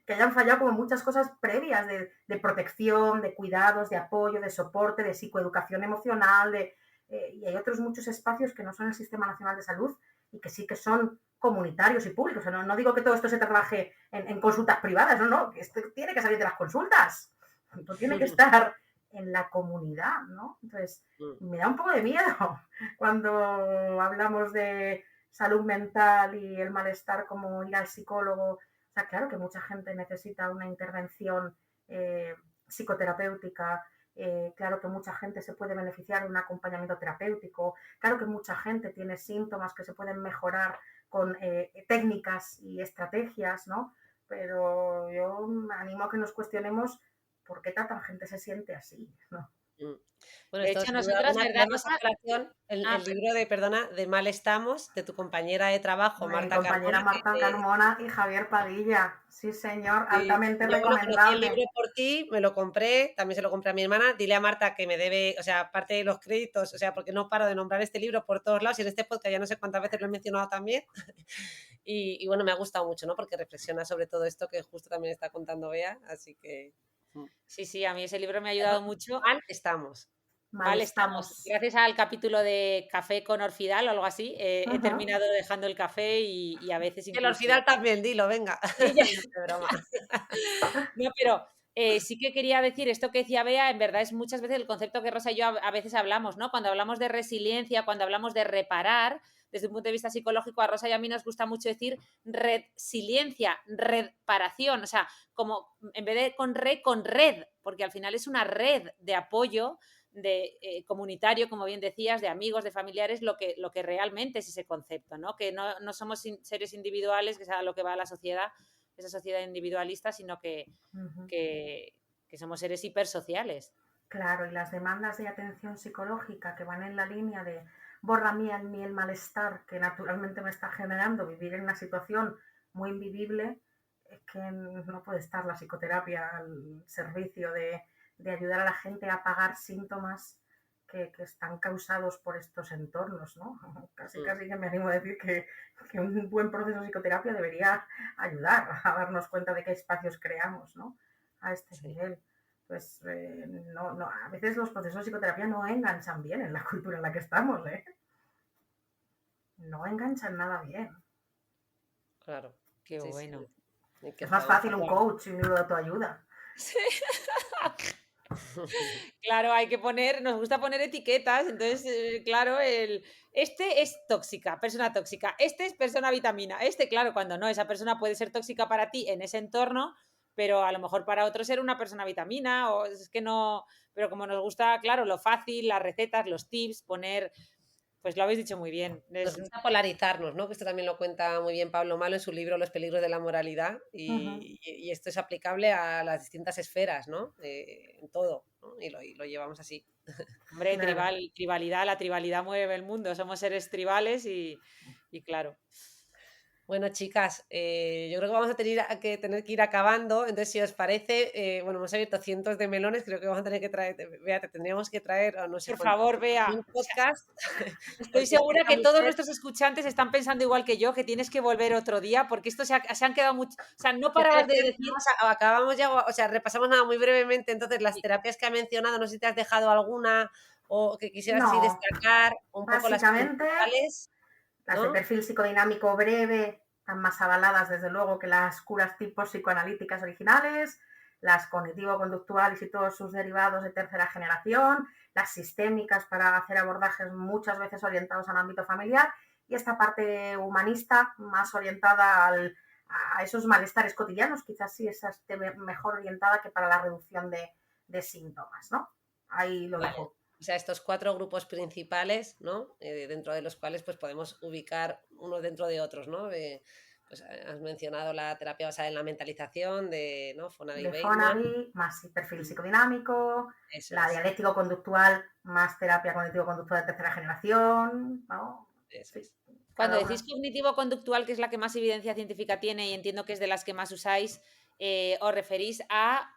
que hayan fallado como muchas cosas previas de protección, de cuidados, de apoyo, de soporte, de psicoeducación emocional, y hay otros muchos espacios que no son el Sistema Nacional de Salud y que sí que son comunitarios y públicos. O sea, no digo que todo esto se trabaje en consultas privadas, no, que esto tiene que salir de las consultas. Esto tiene que estar en la comunidad, ¿no? Entonces, me da un poco de miedo cuando hablamos de salud mental y el malestar como ir al psicólogo. O sea, claro que mucha gente necesita una intervención psicoterapéutica Claro que mucha gente se puede beneficiar de un acompañamiento terapéutico, claro que mucha gente tiene síntomas que se pueden mejorar con técnicas y estrategias, ¿no? Pero yo me animo a que nos cuestionemos por qué tanta gente se siente así, ¿no? Mm. Bueno, De esto hecho, sin duda nosotras, alguna ¿verdad, traemos a Rosa? colación el libro de, perdona, de Mal estamos, de tu compañera de trabajo, Mi Marta compañera Carmona, Marta Carmona y Javier Padilla. Sí, señor, sí, altamente yo bueno, conocí el recomendable. libro por ti, me lo compré, también se lo compré a mi hermana. Dile a Marta que me debe, o sea, aparte de los créditos, o sea, porque no paro de nombrar este libro por todos lados y en este podcast ya no sé cuántas veces lo he mencionado también. Y bueno, me ha gustado mucho, ¿no? Porque reflexiona sobre todo esto que justo también está contando Bea, así que Sí, a mí ese libro me ha ayudado mucho. mal estamos. Mal Mal estamos. estamos. Gracias al capítulo de Café con Orfidal o algo así, he terminado dejando el café y a veces El incluso... Orfidal también, dilo, venga. Sí, ya. No, de broma. No, pero sí que quería decir esto que decía Bea, en verdad es muchas veces el concepto que Rosa y yo a veces hablamos, ¿no? Cuando hablamos de resiliencia, cuando hablamos de reparar, desde un punto de vista psicológico, a Rosa y a mí nos gusta mucho decir resiliencia, reparación, o sea, como en vez de con red, porque al final es una red de apoyo de comunitario, como bien decías, de amigos, de familiares, lo que realmente es ese concepto, ¿no? Que no somos seres individuales, que es a lo que va la sociedad, esa sociedad individualista, sino que somos seres hipersociales. Claro, y las demandas de atención psicológica que van en la línea de borra mí el malestar que naturalmente me está generando vivir en una situación muy invivible, es que no puede estar la psicoterapia al servicio de ayudar a la gente a apagar síntomas que están causados por estos entornos, ¿no? Casi que me animo a decir que un buen proceso de psicoterapia debería ayudar a darnos cuenta de qué espacios creamos, ¿no? A este nivel. Pues a veces los procesos de psicoterapia no enganchan bien en la cultura en la que estamos, ¿eh? No enganchan nada bien. Claro. Qué Sí, bueno. Sí. Es más fácil un coach y un libro de autoayuda. Sí. Claro, nos gusta poner etiquetas, entonces, claro, este es tóxica, persona tóxica, este es persona vitamina, claro, cuando no, esa persona puede ser tóxica para ti en ese entorno, pero a lo mejor para otro ser una persona vitamina, o es que no, pero como nos gusta, claro, lo fácil, las recetas, los tips, poner, pues lo habéis dicho muy bien. Nos gusta polarizarnos, ¿no? Que esto también lo cuenta muy bien Pablo Malo en su libro Los peligros de la moralidad y esto es aplicable a las distintas esferas, ¿no? En todo, ¿no? Y lo llevamos así. Hombre, Claro. la tribalidad mueve el mundo, somos seres tribales y claro. Bueno, chicas, yo creo que vamos a tener que ir acabando. Entonces, si os parece, bueno, hemos abierto cientos de melones, creo que vamos a tener que traer, Bea, te tendríamos que traer, o no sé Por cuánto, favor, Bea. un podcast. Estoy Porque segura esta que todos mujer nuestros escuchantes están pensando igual que yo, que tienes que volver otro día, porque esto se han quedado mucho. O sea, no es paras de que decir. acabamos ya, o sea, repasamos nada muy brevemente. Entonces, las Sí, terapias que ha mencionado, no sé si te has dejado alguna o que quisieras así No, destacar un poco las básicamente principales, las de ¿no? perfil psicodinámico breve están más avaladas, desde luego, que las curas tipo psicoanalíticas originales, las cognitivo-conductuales y todos sus derivados de tercera generación, las sistémicas para hacer abordajes muchas veces orientados al ámbito familiar y esta parte humanista más orientada a esos malestares cotidianos, quizás sí esa esté mejor orientada que para la reducción de síntomas, ¿no? Ahí lo Vale. dejo. O sea, estos 4 grupos principales, ¿no? Dentro de los cuales pues, podemos ubicar unos dentro de otros, ¿no? Pues has mencionado la terapia basada en la mentalización de, ¿no? Fonagy De Bateman. Fonagy, más perfil psicodinámico, Eso la es. dialéctico-conductual, más terapia cognitivo-conductual de tercera generación, ¿no? Eso Sí, es. cuando cada decís una. cognitivo-conductual, que es la que más evidencia científica tiene y entiendo que es de las que más usáis, os referís a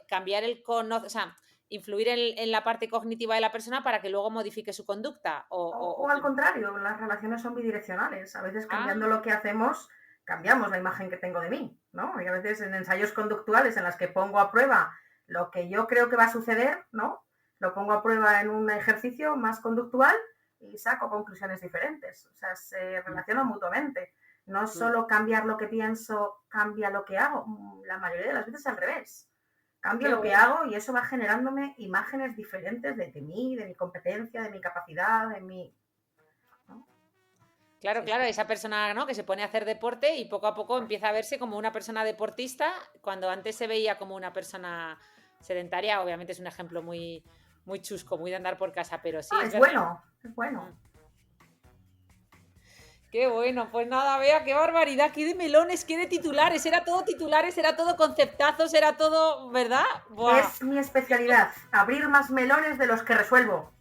cambiar o sea, influir en la parte cognitiva de la persona para que luego modifique su conducta. O al contrario, las relaciones son bidireccionales. A veces Ah, cambiando lo que hacemos, cambiamos la imagen que tengo de mí, ¿no? Y a veces en ensayos conductuales en las que pongo a prueba lo que yo creo que va a suceder, ¿no? Lo pongo a prueba en un ejercicio más conductual y saco conclusiones diferentes. O sea, se relacionan mutuamente. No solo cambiar lo que pienso, cambia lo que hago. La mayoría de las veces al revés. Cambio qué lo que bueno. hago y eso va generándome imágenes diferentes de mí, de mi competencia, de mi capacidad, de mi... ¿no? Claro, Sí, sí. esa persona, ¿no? Que se pone a hacer deporte y poco a poco empieza a verse como una persona deportista, cuando antes se veía como una persona sedentaria, obviamente es un ejemplo muy, muy chusco, muy de andar por casa, pero sí. Es bueno, es bueno. Qué bueno, pues nada, Bea, qué barbaridad, qué de melones, qué de titulares, era todo titulares, era todo conceptazos, era todo, ¿verdad? Buah. Es mi especialidad, abrir más melones de los que resuelvo.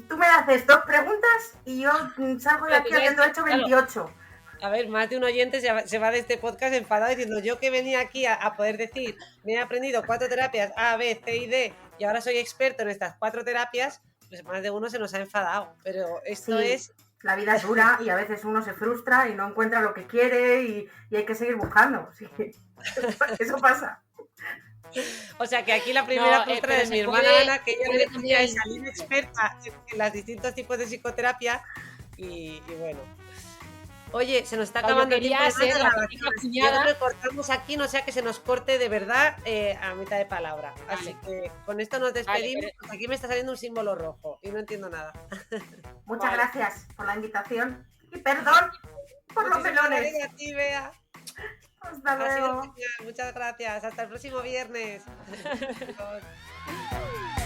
Tú me haces 2 preguntas y yo salgo de aquí habiendo hecho 28. A ver, más de un oyente se va de este podcast enfadado diciendo yo que venía aquí a poder decir, me he aprendido 4 terapias A, B, C y D y ahora soy experto en estas 4 terapias, pues más de uno se nos ha enfadado, pero esto Sí, es... La vida es dura y a veces uno se frustra y no encuentra lo que quiere y hay que seguir buscando. Sí, eso pasa. O sea que aquí la primera postura de mi hermana Ana, que ella puede decía también- es salir experta en los distintos tipos de psicoterapia y bueno. Oye, se nos está Claro, acabando yo el tiempo quería de ser la grabación. típica Yo cuñada. creo que cortamos aquí, no sea que se nos corte de verdad a mitad de palabra. Así que con esto nos despedimos, Vale, porque aquí me está saliendo un símbolo rojo y no entiendo nada. Muchas Vale. gracias por la invitación y perdón por los Muchísimas melones. gracias a ti, Bea. Hasta Ha sido luego. genial. Muchas gracias. Hasta el próximo viernes. Adiós.